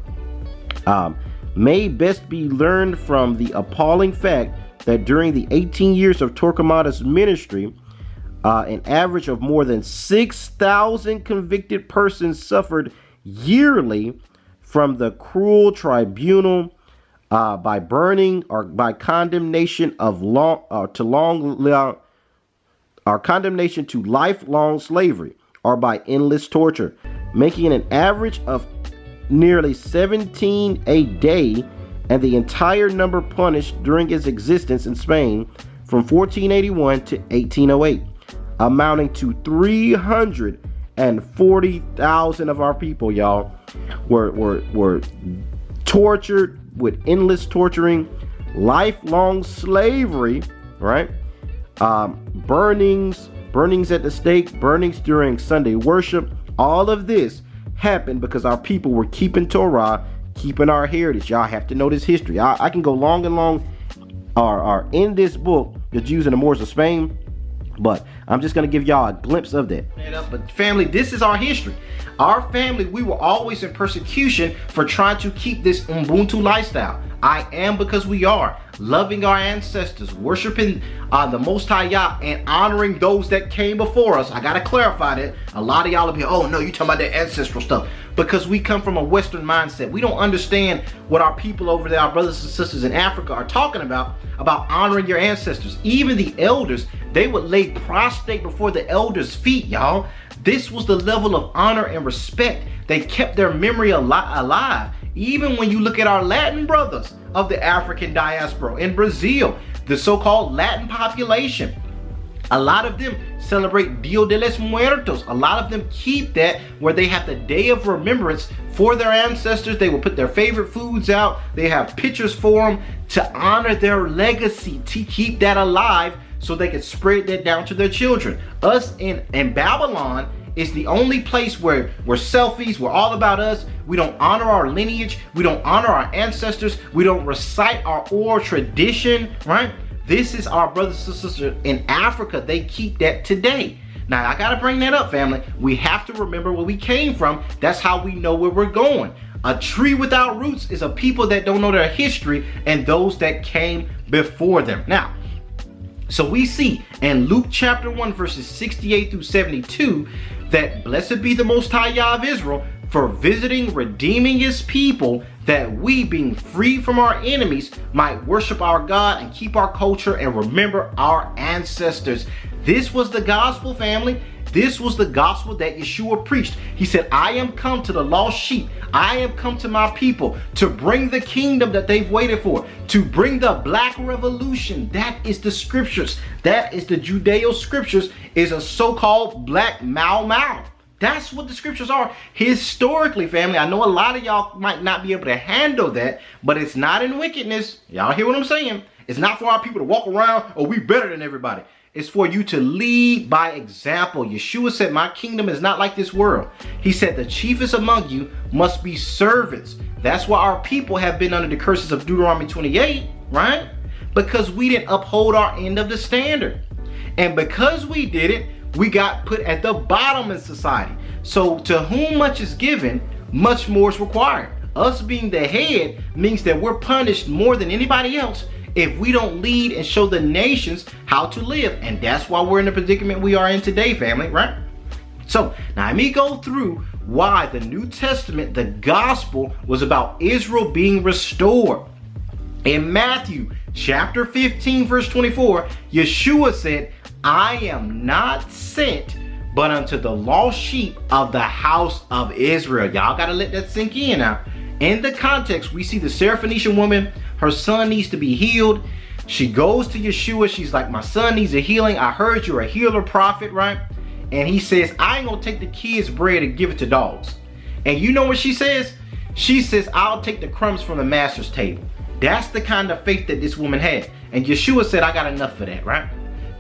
may best be learned from the appalling fact that during the 18 years of Torquemada's ministry, an average of more than 6,000 convicted persons suffered yearly from the cruel tribunal by burning or by condemnation condemnation to lifelong slavery or by endless torture, making an average of nearly 17 a day, and the entire number punished during its existence in Spain from 1481 to 1808, amounting to 340,000 of our people, y'all, were tortured with endless torturing, lifelong slavery, right? Burnings at the stake, burnings during Sunday worship. All of this happened because our people were keeping Torah, keeping our heritage. Y'all have to know this history. I can go long and long are in this book, The Jews and the Moors of Spain, but I'm just going to give y'all a glimpse of that. But family, this is our history. Our family, we were always in persecution for trying to keep this Ubuntu lifestyle. I am because we are loving our ancestors, worshiping the Most High Yah, and honoring those that came before us. I got to clarify that. A lot of y'all will be, oh no, you talking about that ancestral stuff. Because we come from a Western mindset. We don't understand what our people over there, our brothers and sisters in Africa, are talking about honoring your ancestors. Even the elders, they would lay prostrate before the elders' feet, y'all. This was the level of honor and respect They kept their memory alive. Even when you look at our Latin brothers of the African diaspora in Brazil, the so-called Latin population, a lot of them celebrate Dia de los Muertos. A lot of them keep that where they have the day of remembrance for their ancestors. They will put their favorite foods out. They have pictures for them to honor their legacy, to keep that alive so they can spread that down to their children. Us in Babylon is the only place where we're selfies, we're all about us. We don't honor our lineage. We don't honor our ancestors. We don't recite our oral tradition, right? This is our brothers and sisters in Africa. They keep that today. Now, I gotta bring that up, family. We have to remember where we came from. That's how we know where we're going. A tree without roots is a people that don't know their history and those that came before them. Now, so we see in Luke chapter 1, verses 68 through 72, that blessed be the Most High Yah of Israel for visiting, redeeming his people, that we, being free from our enemies, might worship our God and keep our culture and remember our ancestors. This was the gospel, family. This was the gospel that Yeshua preached. He said, I am come to the lost sheep. I am come to my people to bring the kingdom that they've waited for, to bring the black revolution. That is the scriptures. That is the Judeo scriptures, is a so-called black Mau Mau. That's what the scriptures are historically, family. I know a lot of y'all might not be able to handle that, but it's not in wickedness. Y'all hear what I'm saying? It's not for our people to walk around, oh, we better than everybody. It's for you to lead by example. Yeshua said, my kingdom is not like this world. He said, the chiefest among you must be servants. That's why our people have been under the curses of Deuteronomy 28, right? Because we didn't uphold our end of the standard. And because we did it, we got put at the bottom in society. So to whom much is given, much more is required. Us being the head means that we're punished more than anybody else if we don't lead and show the nations how to live. And that's why we're in the predicament we are in today, family, right? So now let me go through why the New Testament, the gospel, was about Israel being restored. In Matthew chapter 15, verse 24, Yeshua said, I am not sent but unto the lost sheep of the house of Israel. Y'all gotta let that sink in now. In the context, we see the Syrophoenician woman, her son needs to be healed. She goes to Yeshua. She's like, my son needs a healing. I heard you're a healer prophet, right? And he says, I ain't gonna take the kids' bread and give it to dogs. And you know what she says? She says, I'll take the crumbs from the master's table. That's the kind of faith that this woman had. And Yeshua said, I got enough for that, right?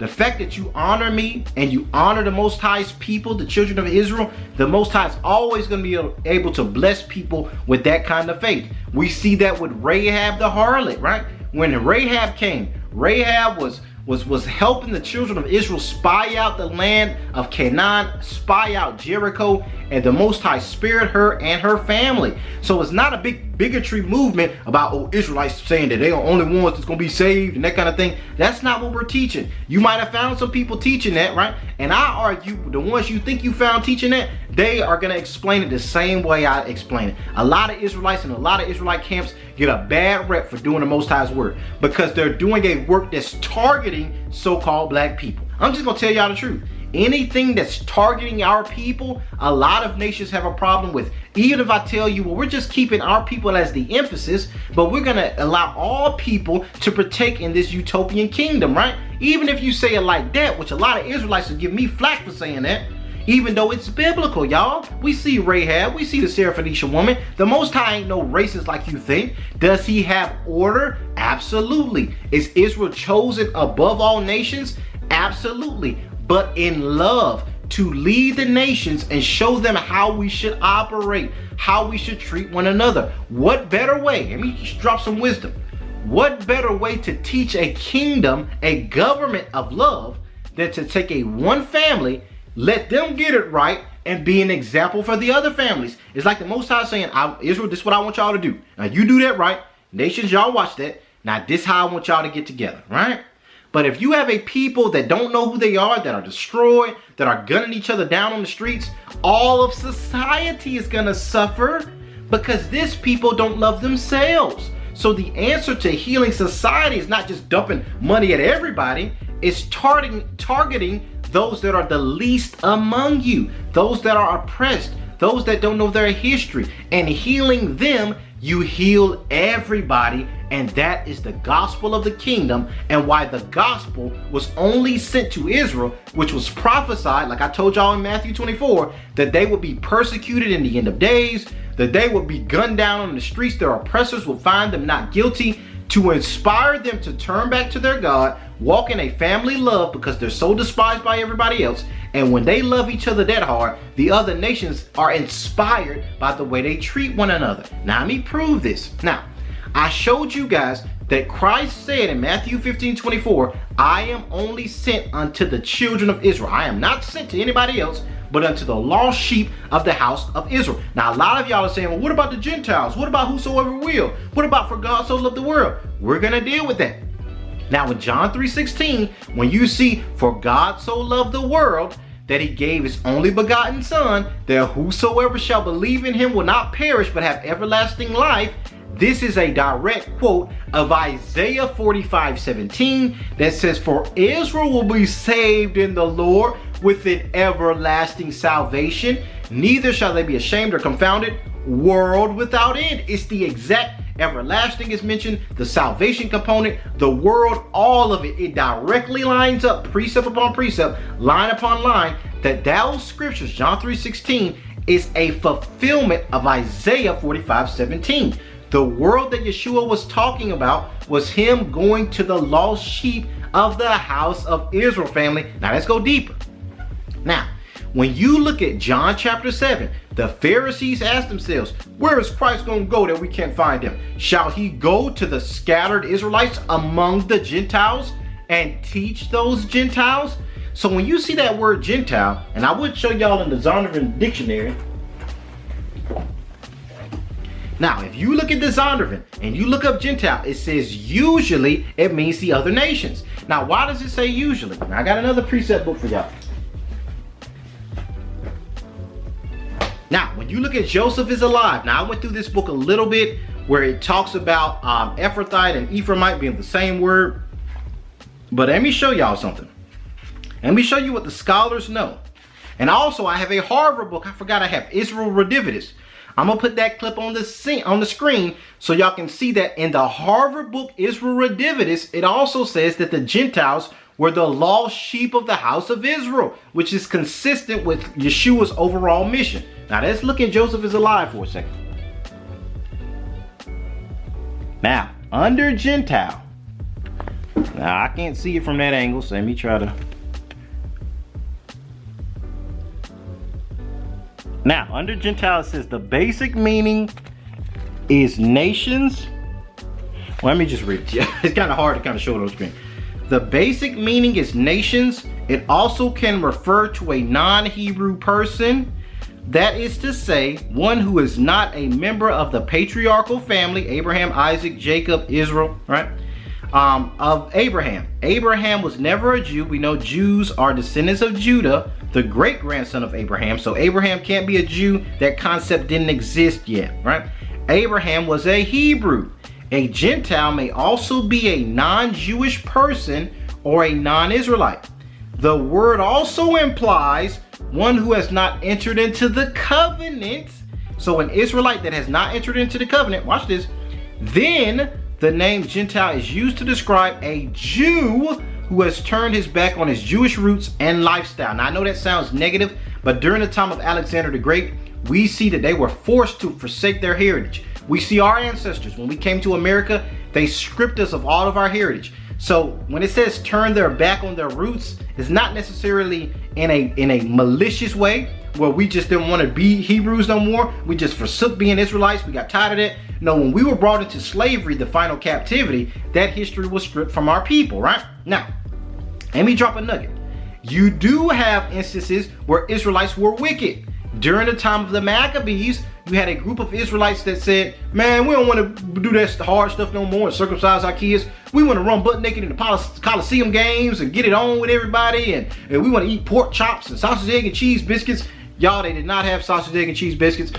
The fact that you honor me and you honor the Most High's people, the children of Israel, the Most High is always going to be able to bless people with that kind of faith. We see that with Rahab the harlot, right? When Rahab came, Rahab was helping the children of Israel spy out the land of Canaan, spy out Jericho, and the Most High spared her and her family. So it's not a big bigotry movement about, oh, Israelites saying that they are the only ones that's going to be saved and that kind of thing. That's not what we're teaching. You might have found some people teaching that, right? And I argue the ones you think you found teaching that, they are going to explain it the same way I explain it. A lot of Israelites and a lot of Israelite camps get a bad rep for doing the Most High's work because they're doing a work that's targeting so-called black people. I'm just going to tell y'all the truth. Anything that's targeting our people, a lot of nations have a problem with. Even if I tell you, well, we're just keeping our people as the emphasis, but we're going to allow all people to partake in this utopian kingdom, right? Even if you say it like that, which a lot of Israelites will give me flack for saying that, even though it's biblical, y'all. We see Rahab, we see the Syrophoenician woman. The Most High ain't no racist like you think. Does he have order? Absolutely. Is Israel chosen above all nations? Absolutely. But in love, to lead the nations and show them how we should operate, how we should treat one another. What better way? Let me just drop some wisdom. What better way to teach a kingdom, a government of love, than to take a one family, let them get it right, and be an example for the other families. It's like the Most High saying, Israel, this is what I want y'all to do. Now you do that right. Nations, y'all watch that. Now this is how I want y'all to get together, right? But if you have a people that don't know who they are, that are destroyed, that are gunning each other down on the streets, all of society is going to suffer because these people don't love themselves. So the answer to healing society is not just dumping money at everybody. It's targeting those that are the least among you, those that are oppressed, those that don't know their history. And healing them, you heal everybody. And that is the gospel of the kingdom, and why the gospel was only sent to Israel, which was prophesied, like I told y'all in Matthew 24, that they would be persecuted in the end of days, that they would be gunned down on the streets, their oppressors will find them not guilty, to inspire them to turn back to their God, walk in a family love because they're so despised by everybody else. And when they love each other that hard, the other nations are inspired by the way they treat one another. Now let me prove this. Now, I showed you guys that Christ said in Matthew 15:24, I am only sent unto the children of Israel. I am not sent to anybody else, but unto the lost sheep of the house of Israel. Now, a lot of y'all are saying, well, what about the Gentiles? What about whosoever will? What about for God so loved the world? We're going to deal with that. Now, in John 3:16, when you see, for God so loved the world, that he gave his only begotten son, that whosoever shall believe in him will not perish, but have everlasting life. This is a direct quote of Isaiah 45:17 that says, for Israel will be saved in the Lord with an everlasting salvation. Neither shall they be ashamed or confounded, world without end. It's the exact everlasting is mentioned, the salvation component, the world, all of it. It directly lines up, precept upon precept, line upon line, that those scriptures, John 3:16, is a fulfillment of Isaiah 45:17. The world that Yeshua was talking about was him going to the lost sheep of the house of Israel, family. Now let's go deeper. Now, when you look at John chapter 7, the Pharisees asked themselves, where is Christ going to go that we can't find him? Shall he go to the scattered Israelites among the Gentiles and teach those Gentiles? So when you see that word Gentile, and I would show y'all in the Zondervan dictionary. Now, if you look at the Zondervan and you look up Gentile, it says usually it means the other nations. Now, why does it say usually? Now, I got another precept book for y'all. Now, when you look at Joseph is alive, now I went through this book a little bit where it talks about Ephrathite and Ephraimite being the same word. But let me show y'all something. Let me show you what the scholars know. And also, I have a Harvard book. I forgot I have Israel Redivitus. I'm going to put that clip on the screen so y'all can see that in the Harvard book, Israel Redivitus, it also says that the Gentiles were the lost sheep of the house of Israel, which is consistent with Yeshua's overall mission. Now let's look at Joseph is alive for a second. Now, under Gentile, now I can't see it from that angle, so let me try to. Now, under Gentile, it says the basic meaning is nations. Well, let me just read it to you. It's kind of hard to kind of show it on screen. The basic meaning is nations. It also can refer to a non-Hebrew person. That is to say, one who is not a member of the patriarchal family, Abraham, Isaac, Jacob, Israel, right? Of Abraham. Abraham was never a Jew. We know Jews are descendants of Judah, the great-grandson of Abraham. So Abraham can't be a Jew. That concept didn't exist yet, right? Abraham was a Hebrew. A Gentile may also be a non-Jewish person or a non-Israelite. The word also implies one who has not entered into the covenant. So an Israelite that has not entered into the covenant, watch this, then the name Gentile is used to describe a Jew who has turned his back on his Jewish roots and lifestyle. Now, I know that sounds negative, but during the time of Alexander the Great, we see that they were forced to forsake their heritage. We see our ancestors, when we came to America, they stripped us of all of our heritage. So when it says turn their back on their roots, it's not necessarily in a malicious way where we just didn't want to be Hebrews no more. We just forsook being Israelites. We got tired of that. No, when we were brought into slavery, the final captivity, that history was stripped from our people, right? Now, let me drop a nugget. You do have instances where Israelites were wicked. During the time of the Maccabees, you had a group of Israelites that said, man, we don't want to do that hard stuff no more and circumcise our kids. We want to run butt naked in the Coliseum games and get it on with everybody. And we want to eat pork chops and sausage, egg, and cheese biscuits. Y'all, they did not have sausage, egg, and cheese biscuits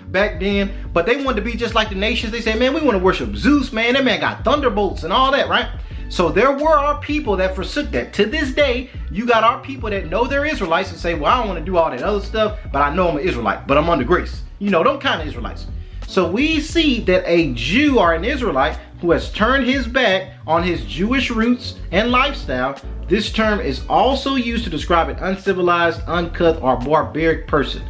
back then. But they wanted to be just like the nations. They said, man, we want to worship Zeus, man. That man got thunderbolts and all that, right? So there were our people that forsook that. To this day, you got our people that know they're Israelites and say, well, I don't want to do all that other stuff, but I know I'm an Israelite, but I'm under grace. You know, them kind of Israelites. So we see that a Jew or an Israelite who has turned his back on his Jewish roots and lifestyle, this term is also used to describe an uncivilized, uncut, or barbaric person.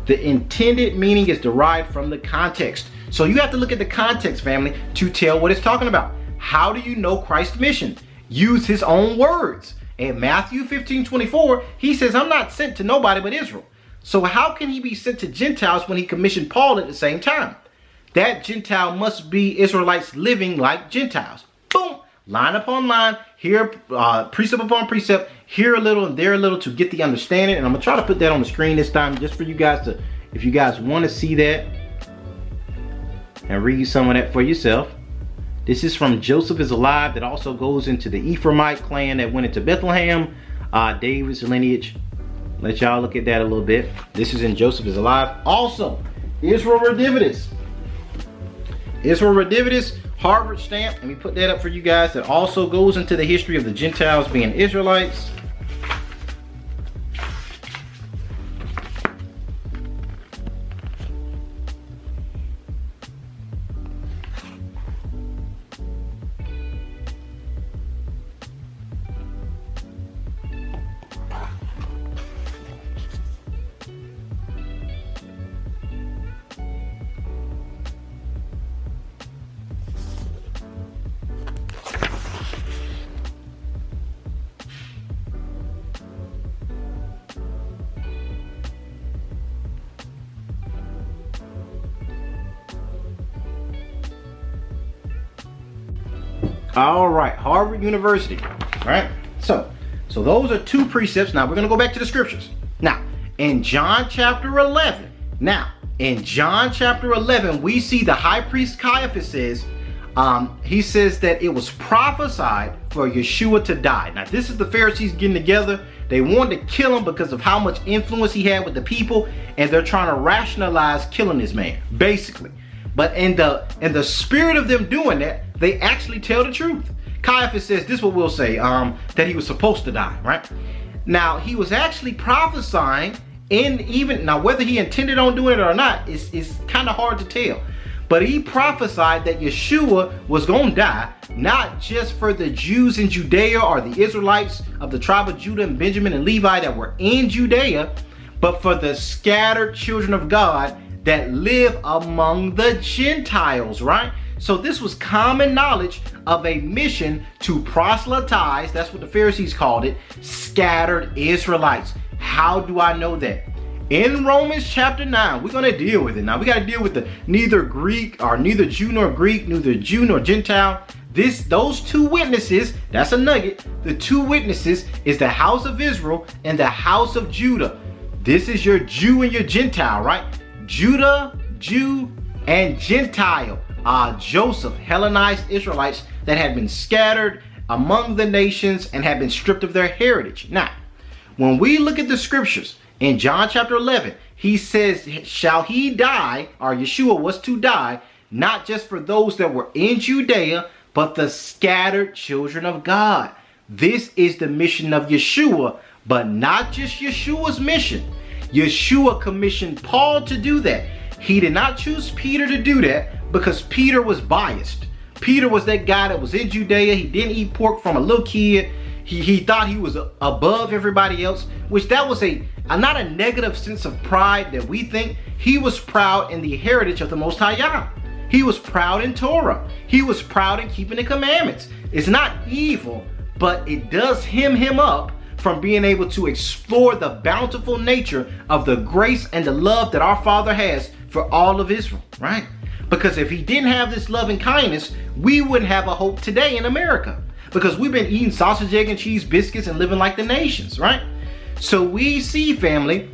The intended meaning is derived from the context. So you have to look at the context, family, to tell what it's talking about. How do you know Christ's mission? Use his own words. In Matthew 15:24, he says, I'm not sent to nobody but Israel. So how can he be sent to Gentiles when he commissioned Paul at the same time? That Gentile must be Israelites living like Gentiles. Boom, line upon line, here precept upon precept, here a little and there a little to get the understanding. And I'm gonna try to put that on the screen this time just for you guys to, if you guys want to see that and read some of that for yourself. This is from Joseph is Alive, that also goes into the Ephraimite clan that went into Bethlehem, David's lineage. Let y'all look at that a little bit. This is in Joseph is Alive. Also, Israel Redivitus. Israel Redivitus, Harvard stamp. Let me put that up for you guys. That also goes into the history of the Gentiles being Israelites. All right, Harvard University. All right, so those are two precepts. Now we're gonna go back to the scriptures. Now in John chapter 11, we see the high priest Caiaphas says, he says that it was prophesied for Yeshua to die. Now this is the Pharisees getting together. They wanted to kill him because of how much influence he had with the people, and they're trying to rationalize killing this man, basically. But in the spirit of them doing that, they actually tell the truth. Caiaphas says, this is what we'll say, that he was supposed to die, right? Now, he was actually prophesying, now whether he intended on doing it or not, is kind of hard to tell. But he prophesied that Yeshua was going to die, not just for the Jews in Judea or the Israelites of the tribe of Judah and Benjamin and Levi that were in Judea, but for the scattered children of God that live among the Gentiles, right? So this was common knowledge of a mission to proselytize, that's what the Pharisees called it, scattered Israelites. How do I know that? In Romans chapter 9, we're going to deal with it. Now we got to deal with the neither Greek or neither Jew nor Greek, neither Jew nor Gentile. Those two witnesses, that's a nugget. The two witnesses is the house of Israel and the house of Judah. This is your Jew and your Gentile, right? Judah, Jew, and Gentile. Joseph, Hellenized Israelites that had been scattered among the nations and had been stripped of their heritage. Now, when we look at the scriptures in John chapter 11, he says, shall he die, or Yeshua was to die, not just for those that were in Judea, but the scattered children of God. This is the mission of Yeshua, but not just Yeshua's mission. Yeshua commissioned Paul to do that. He did not choose Peter to do that because Peter was biased. Peter was that guy that was in Judea. He didn't eat pork from a little kid. He thought he was above everybody else, which that was not a negative sense of pride that we think. He was proud in the heritage of the Most High Yah. He was proud in Torah. He was proud in keeping the commandments. It's not evil, but it does him up from being able to explore the bountiful nature of the grace and the love that our Father has for all of Israel, right? Because if he didn't have this love and kindness, we wouldn't have a hope today in America. Because we've been eating sausage, egg, and cheese biscuits and living like the nations, right? So we see, family,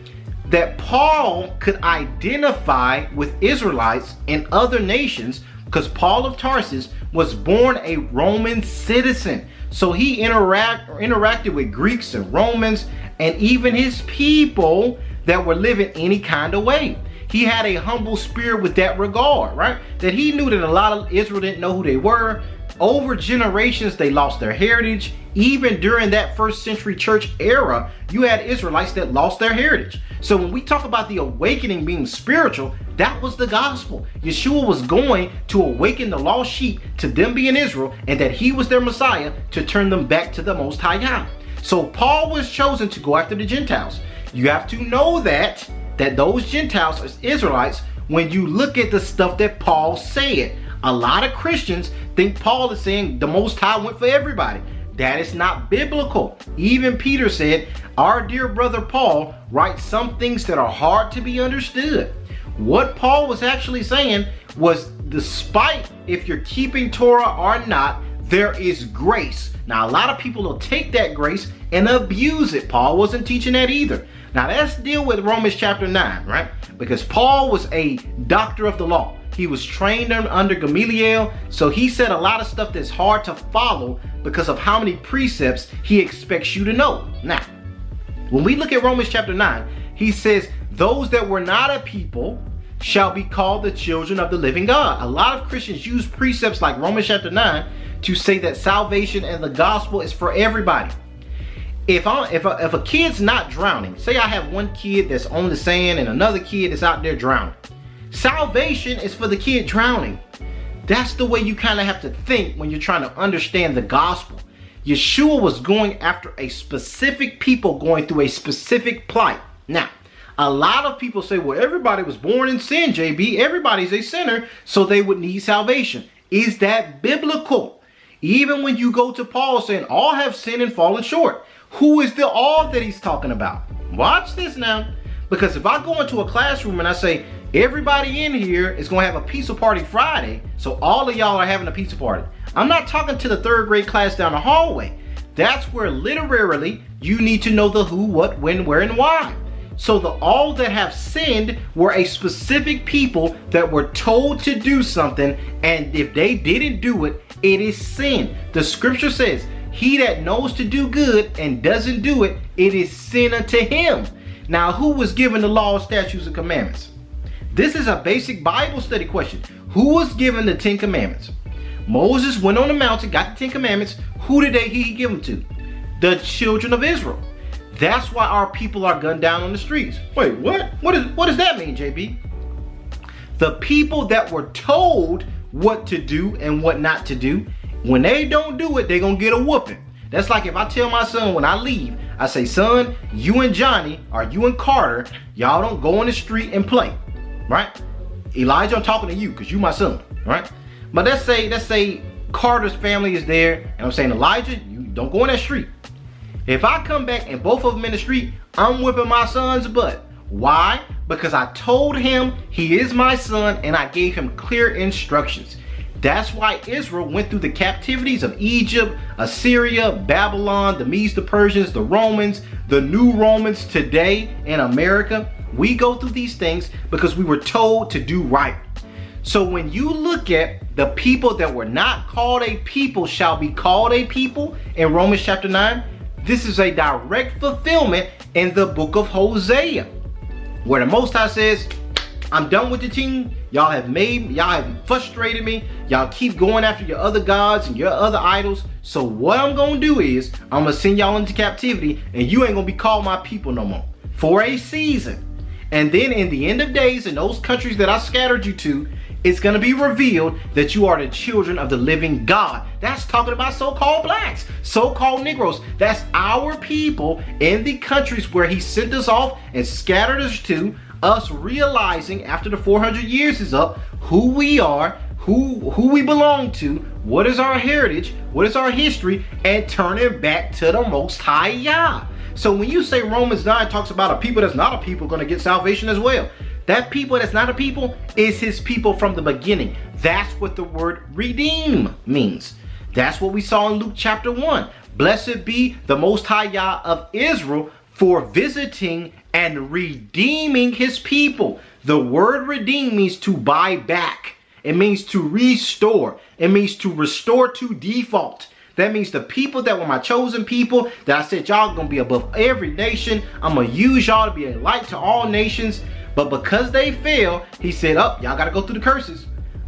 that Paul could identify with Israelites and other nations because Paul of Tarsus was born a Roman citizen. So he interacted with Greeks and Romans and even his people that were living any kind of way. He had a humble spirit with that regard, right? That he knew that a lot of Israel didn't know who they were. over generations, they lost their heritage. Even during that first century church era, you had Israelites that lost their heritage. So when we talk about the awakening being spiritual, that was the gospel. Yeshua was going to awaken the lost sheep to them being Israel, and that he was their Messiah to turn them back to the Most High God. So Paul was chosen to go after the Gentiles. You have to know that those Gentiles are Israelites when you look at the stuff that Paul said. A lot of Christians think Paul is saying the Most High went for everybody. That is not biblical. Even Peter said, our dear brother Paul writes some things that are hard to be understood. What Paul was actually saying was, despite if you're keeping Torah or not, there is grace. Now, a lot of people will take that grace and abuse it. Paul wasn't teaching that either. Now, let's deal with Romans chapter 9, right? Because Paul was a doctor of the law. He was trained under Gamaliel, so he said a lot of stuff that's hard to follow because of how many precepts he expects you to know. Now, when we look at Romans chapter 9, he says, those that were not a people shall be called the children of the living God. A lot of Christians use precepts like Romans chapter 9 to say that salvation and the gospel is for everybody. If a kid's not drowning, say I have one kid that's on the sand and another kid that's out there drowning. Salvation is for the kid drowning. That's the way you kind of have to think when you're trying to understand the gospel. Yeshua was going after a specific people going through a specific plight. Now, a lot of people say, well, everybody was born in sin, JB. Everybody's a sinner, so they would need salvation. Is that biblical? Even when you go to Paul saying, all have sinned and fallen short. Who is the all that he's talking about? Watch this now. Because if I go into a classroom and I say, everybody in here is going to have a pizza party Friday, so all of y'all are having a pizza party. I'm not talking to the third grade class down the hallway. That's where literally you need to know the who, what, when, where, and why. So the all that have sinned were a specific people that were told to do something, and if they didn't do it, it is sin. The scripture says, he that knows to do good and doesn't do it, it is sin unto him. Now, who was given the law, statutes, and commandments? This is a basic Bible study question. Who was given the 10 commandments? Moses went on the mountain, got the 10 commandments. Who did he give them to? The children of Israel. That's why our people are gunned down on the streets. Wait, what? What does that mean, JB? The people that were told what to do and what not to do, when they don't do it, they're going to get a whooping. That's like if I tell my son when I leave, I say, son, you and Johnny, or you and Carter, y'all don't go on the street and play, right? Elijah, I'm talking to you because you my son, right? But let's say Carter's family is there, and I'm saying, Elijah, you don't go on that street. If I come back and both of them in the street, I'm whipping my son's butt. Why? Because I told him he is my son and I gave him clear instructions. That's why Israel went through the captivities of Egypt, Assyria, Babylon, the Medes, the Persians, the Romans, the new Romans today in America. We go through these things because we were told to do right. So when you look at the people that were not called a people shall be called a people in Romans chapter 9, this is a direct fulfillment in the book of Hosea, where the Most High says, I'm done with the team. Y'all have frustrated me. Y'all keep going after your other gods and your other idols. So what I'm going to do is I'm going to send y'all into captivity and you ain't going to be called my people no more for a season. And then in the end of days, in those countries that I scattered you to, it's going to be revealed that you are the children of the living God. That's talking about so-called blacks, so-called Negroes. That's our people in the countries where he sent us off and scattered us to, us realizing after the 400 years is up who we are, who we belong to, what is our heritage, what is our history, and turning back to the Most High Yah. So when you say Romans 9 talks about a people that's not a people going to get salvation as well, that people that's not a people is his people from the beginning. That's what the word redeem means. That's what we saw in Luke chapter 1. Blessed be the Most High Yah of Israel for visiting and redeeming his people. The word redeem means to buy back. It means to restore. It means to restore to default. That means the people that were my chosen people, that I said y'all gonna be above every nation. I'm gonna use y'all to be a light to all nations. But because they fail, he said, y'all gotta go through the curses.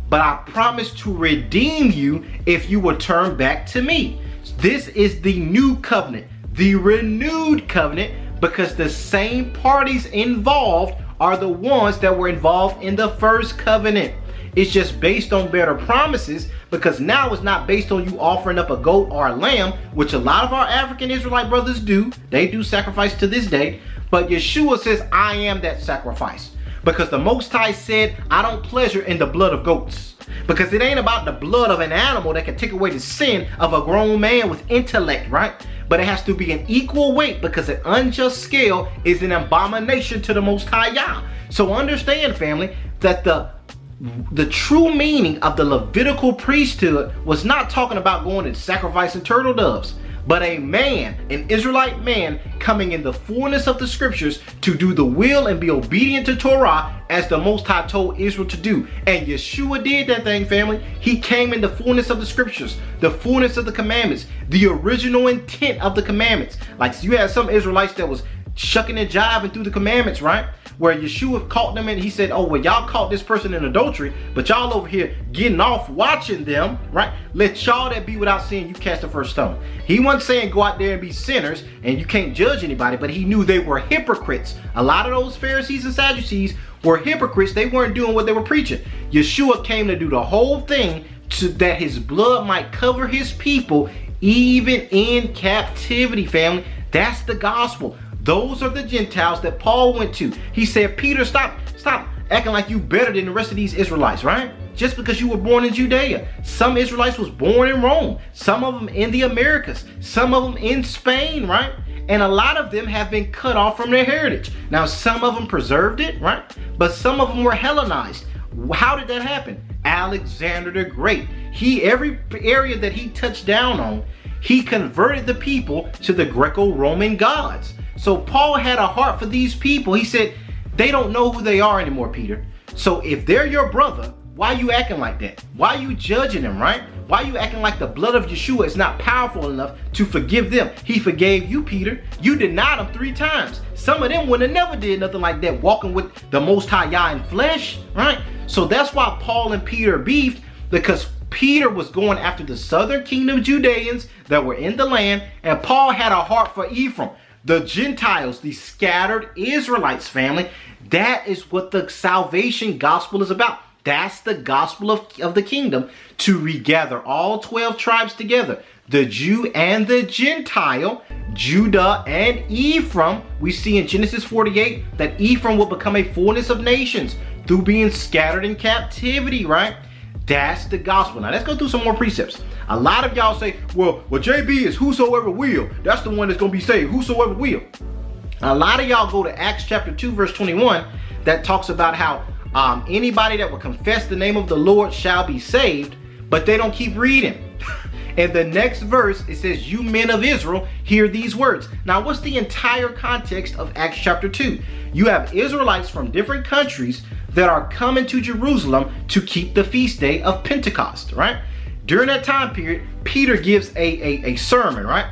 but I promise to redeem you if you will turn back to me. This is the new covenant, the renewed covenant, because the same parties involved are the ones that were involved in the first covenant. It's just based on better promises, because now it's not based on you offering up a goat or a lamb, which a lot of our African Israelite brothers do. They do sacrifice to this day. But Yeshua says, I am that sacrifice. Because the Most High said, I don't pleasure in the blood of goats. Because it ain't about the blood of an animal that can take away the sin of a grown man with intellect, right? But it has to be an equal weight, because an unjust scale is an abomination to the Most High Yah. So understand, family, that the true meaning of the Levitical priesthood was not talking about going and sacrificing turtle doves, but a man, an Israelite man, coming in the fullness of the scriptures to do the will and be obedient to Torah as the Most High told Israel to do. And Yeshua did that thing, family. He came in the fullness of the scriptures, the fullness of the commandments, the original intent of the commandments. Like you had some Israelites that was shucking and jiving through the commandments, right? Where Yeshua caught them and he said, oh, well, y'all caught this person in adultery, but y'all over here getting off watching them, right? Let y'all that be without sin, you cast the first stone. He wasn't saying go out there and be sinners and you can't judge anybody, but he knew they were hypocrites. A lot of those Pharisees and Sadducees were hypocrites. They weren't doing what they were preaching. Yeshua came to do the whole thing so that his blood might cover his people, even in captivity, family. That's the gospel. Those are the Gentiles that Paul went to. He said, Peter, stop acting like you better than the rest of these Israelites, right? Just because you were born in Judea. Some Israelites was born in Rome. Some of them in the Americas. Some of them in Spain, right? And a lot of them have been cut off from their heritage. Now, some of them preserved it, right? But some of them were Hellenized. How did that happen? Alexander the Great. Every area that he touched down on, he converted the people to the Greco-Roman gods. So Paul had a heart for these people. He said, they don't know who they are anymore, Peter. So if they're your brother, why are you acting like that? Why are you judging them, right? Why are you acting like the blood of Yeshua is not powerful enough to forgive them? He forgave you, Peter. You denied him 3 times. Some of them would have never did nothing like that, walking with the Most High Yah in flesh, right? So that's why Paul and Peter beefed, because Peter was going after the southern kingdom Judeans that were in the land, and Paul had a heart for Ephraim. The Gentiles, the scattered Israelites, family. That is what the salvation gospel is about. That's the gospel of the kingdom, to regather all 12 tribes together. The Jew and the Gentile, Judah and Ephraim. We see in Genesis 48 that Ephraim will become a fullness of nations through being scattered in captivity, right? That's the gospel. Now let's go through some more precepts. A lot of y'all say, well, JB is whosoever will. That's the one that's going to be saved, whosoever will. A lot of y'all go to Acts chapter 2, verse 21, that talks about how anybody that will confess the name of the Lord shall be saved, but they don't keep reading. In the next verse, it says, you men of Israel, hear these words. Now, what's the entire context of Acts chapter 2? You have Israelites from different countries that are coming to Jerusalem to keep the feast day of Pentecost, right? During that time period, Peter gives a sermon, right?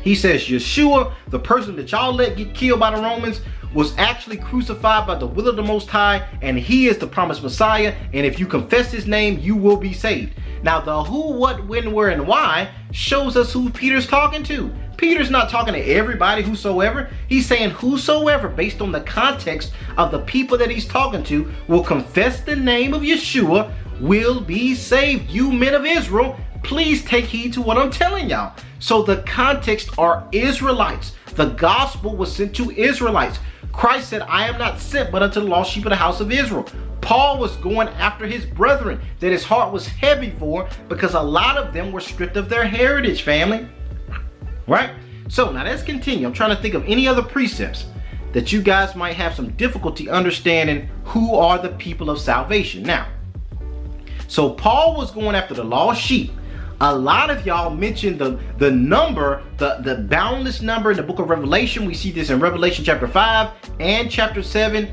He says, Yeshua, the person that y'all let get killed by the Romans, was actually crucified by the will of the Most High, and he is the promised Messiah, and if you confess his name, you will be saved. Now, the who, what, when, where, and why shows us who Peter's talking to. Peter's not talking to everybody, whosoever. He's saying whosoever, based on the context of the people that he's talking to, will confess the name of Yeshua, will be saved. You men of Israel, please take heed to what I'm telling y'all. So the context are Israelites. The gospel was sent to Israelites. Christ said, I am not sent but unto the lost sheep of the house of Israel. Paul was going after his brethren that his heart was heavy for, because a lot of them were stripped of their heritage, family. Right? So now let's continue. I'm trying to think of any other precepts that you guys might have some difficulty understanding who are the people of salvation. Now, so Paul was going after the lost sheep. A lot of y'all mentioned the number, the boundless number in the book of Revelation. We see this in Revelation chapter 5 and chapter 7.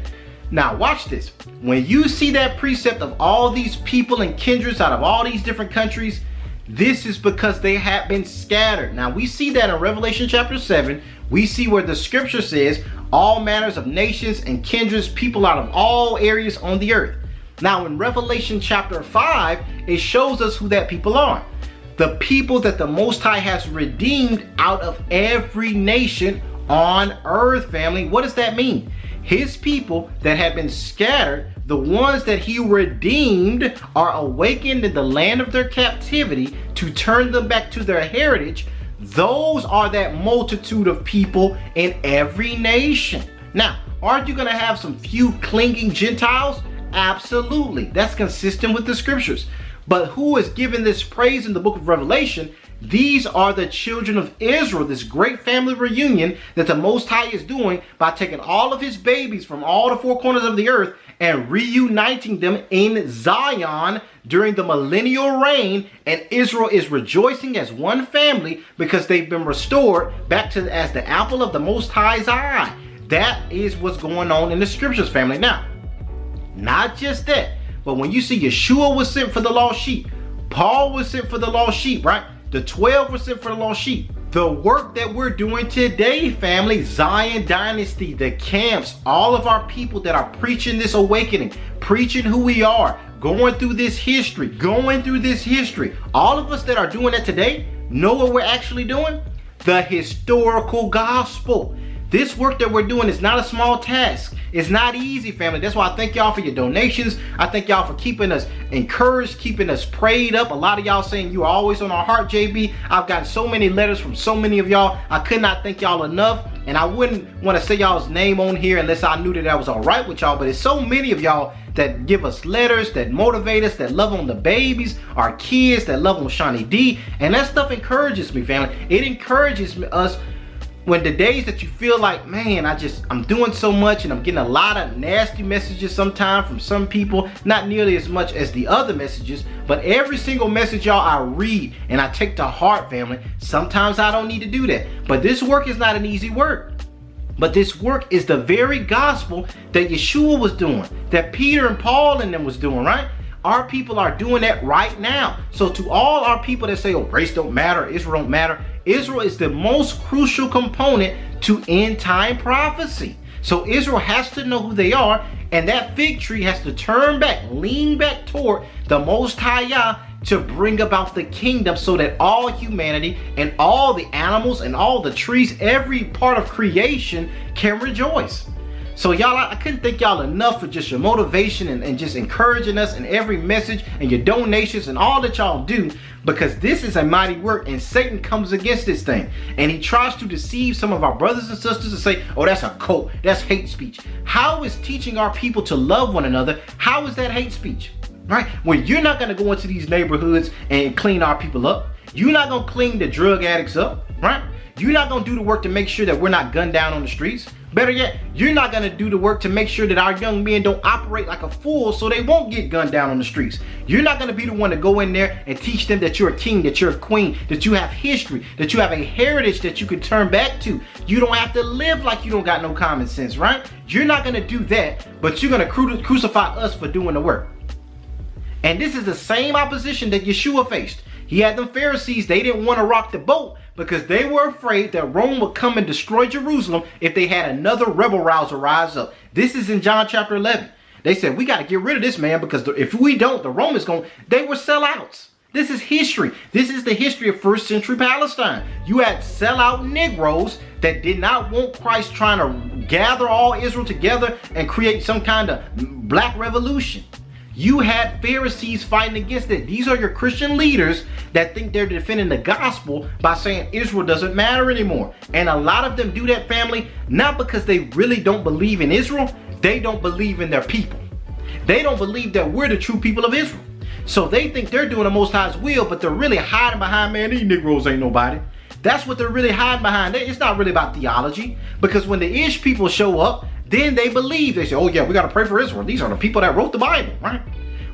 Now watch this. When you see that precept of all these people and kindreds out of all these different countries, this is because they have been scattered. Now we see that in Revelation chapter 7. We see where the scripture says all manners of nations and kindreds, people out of all areas on the earth. Now in Revelation chapter 5, it shows us who that people are. The people that the Most High has redeemed out of every nation on earth, family. What does that mean? His people that have been scattered, the ones that he redeemed, are awakened in the land of their captivity to turn them back to their heritage. Those are that multitude of people in every nation. Now, aren't you going to have some few clinging Gentiles? Absolutely. That's consistent with the scriptures. But who is given this praise in the book of Revelation? These are the children of Israel, this great family reunion that the Most High is doing by taking all of his babies from all the four corners of the earth and reuniting them in Zion during the millennial reign. And Israel is rejoicing as one family because they've been restored back to as the apple of the Most High's eye. That is what's going on in the scriptures, family. Now, not just that, but when you see Yeshua was sent for the lost sheep, Paul was sent for the lost sheep, right? The 12 were sent for the lost sheep. The work that we're doing today, family, Zion Dynasty, the camps, all of our people that are preaching this awakening, preaching who we are, going through this history, all of us that are doing that today, know what we're actually doing? The historical gospel. This work that we're doing is not a small task. It's not easy, family. That's why I thank y'all for your donations. I thank y'all for keeping us encouraged, keeping us prayed up. A lot of y'all saying you are always on our heart, JB. I've gotten so many letters from so many of y'all. I could not thank y'all enough. And I wouldn't want to say y'all's name on here unless I knew that was all right with y'all. But it's so many of y'all that give us letters, that motivate us, that love on the babies, our kids, that love on Shawnee D. And that stuff encourages me, family. It encourages us when the days that you feel like, man, I'm doing so much and I'm getting a lot of nasty messages sometimes from some people, not nearly as much as the other messages, but every single message, y'all, I read and I take to heart, family. Sometimes I don't need to do that, but this work is not an easy work. But this work is the very gospel that Yeshua was doing, that Peter and Paul and them was doing, right? Our people are doing that right now. So to all our people that say, oh, race don't matter, Israel don't matter, Israel is the most crucial component to end time prophecy. So Israel has to know who they are, and that fig tree has to turn back, lean back toward the Most High Yah to bring about the kingdom so that all humanity and all the animals and all the trees, every part of creation can rejoice. So y'all, I couldn't thank y'all enough for just your motivation and just encouraging us in every message and your donations and all that y'all do, because this is a mighty work and Satan comes against this thing. And he tries to deceive some of our brothers and sisters and say, oh, that's a cult, that's hate speech. How is teaching our people to love one another, how is that hate speech? Right? When you're not going to go into these neighborhoods and clean our people up, you're not going to clean the drug addicts up, right? You're not going to do the work to make sure that we're not gunned down on the streets. Better yet, you're not going to do the work to make sure that our young men don't operate like a fool so they won't get gunned down on the streets. You're not going to be the one to go in there and teach them that you're a king, that you're a queen, that you have history, that you have a heritage that you can turn back to. You don't have to live like you don't got no common sense, right? You're not going to do that, but you're going to crucify us for doing the work. And this is the same opposition that Yeshua faced. He had them Pharisees, they didn't want to rock the boat because they were afraid that Rome would come and destroy Jerusalem if they had another rebel rouser rise up. This is in John chapter 11. They said, we got to get rid of this man because if we don't, the Romans they were sellouts. This is history. This is the history of first century Palestine. You had sellout Negroes that did not want Christ trying to gather all Israel together and create some kind of black revolution. You had Pharisees fighting against it. These are your Christian leaders that think they're defending the gospel by saying Israel doesn't matter anymore. And a lot of them do that, family, not because they really don't believe in Israel. They don't believe in their people. They don't believe that we're the true people of Israel. So they think they're doing the Most High's will, but they're really hiding behind, man, these Negroes ain't nobody. That's what they're really hiding behind. It's not really about theology, because when the Ish people show up, then they believe. They say, oh yeah, we got to pray for Israel. These are the people that wrote the Bible, right?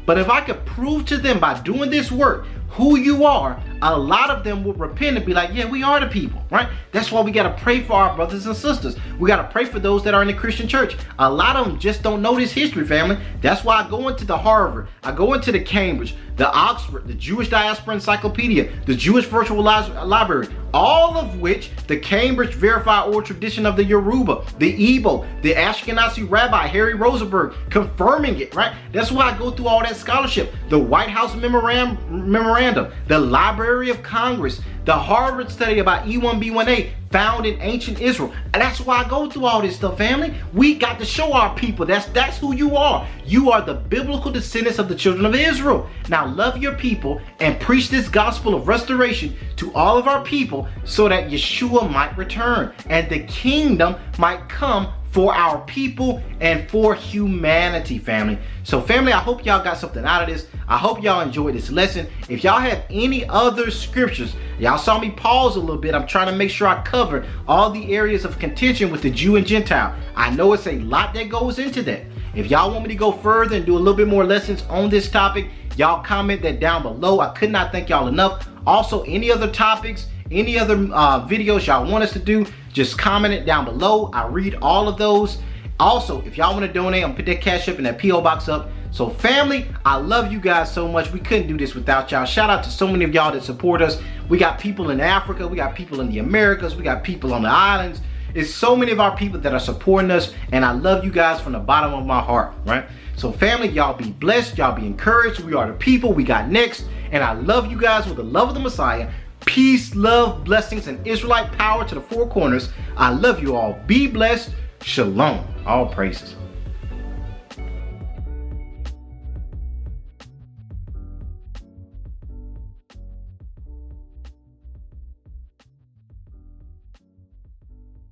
But if I could prove to them by doing this work who you are, a lot of them will repent and be like, yeah, we are the people, right? That's why we got to pray for our brothers and sisters. We got to pray for those that are in the Christian church. A lot of them just don't know this history, family. That's why I go into the Harvard, I go into the Cambridge, the Oxford, the Jewish Diaspora Encyclopedia, the Jewish Virtual Library, all of which the Cambridge Verified Oral Tradition of the Yoruba, the Igbo, the Ashkenazi Rabbi Harry Rosenberg confirming it, right? That's why I go through all that scholarship. The White House Memorandum, the Library of Congress, the Harvard study about E1B1A found in ancient Israel. And that's why I go through all this stuff, family. We got to show our people that's who you are. You are the biblical descendants of the children of Israel. Now love your people and preach this gospel of restoration to all of our people so that Yeshua might return and the kingdom might come for our people and for humanity, family. So family, I hope y'all got something out of this. I hope y'all enjoyed this lesson. If y'all have any other scriptures, y'all saw me pause a little bit. I'm trying to make sure I cover all the areas of contention with the Jew and Gentile. I know it's a lot that goes into that. If y'all want me to go further and do a little bit more lessons on this topic, y'all comment that down below. I could not thank y'all enough. Also, any other topics, any other videos y'all want us to do, just comment it down below. I read all of those. Also, if y'all want to donate, I'm gonna put that cash up in that PO box up. So family, I love you guys so much. We couldn't do this without y'all. Shout out to so many of y'all that support us. We got people in Africa, we got people in the Americas, we got people on the islands. It's so many of our people that are supporting us, and I love you guys from the bottom of my heart, right? So family, y'all be blessed, y'all be encouraged. We are the people we got next, and I love you guys with the love of the Messiah. Peace, love, blessings, and Israelite power to the four corners. I love you all. Be blessed. Shalom. All praises.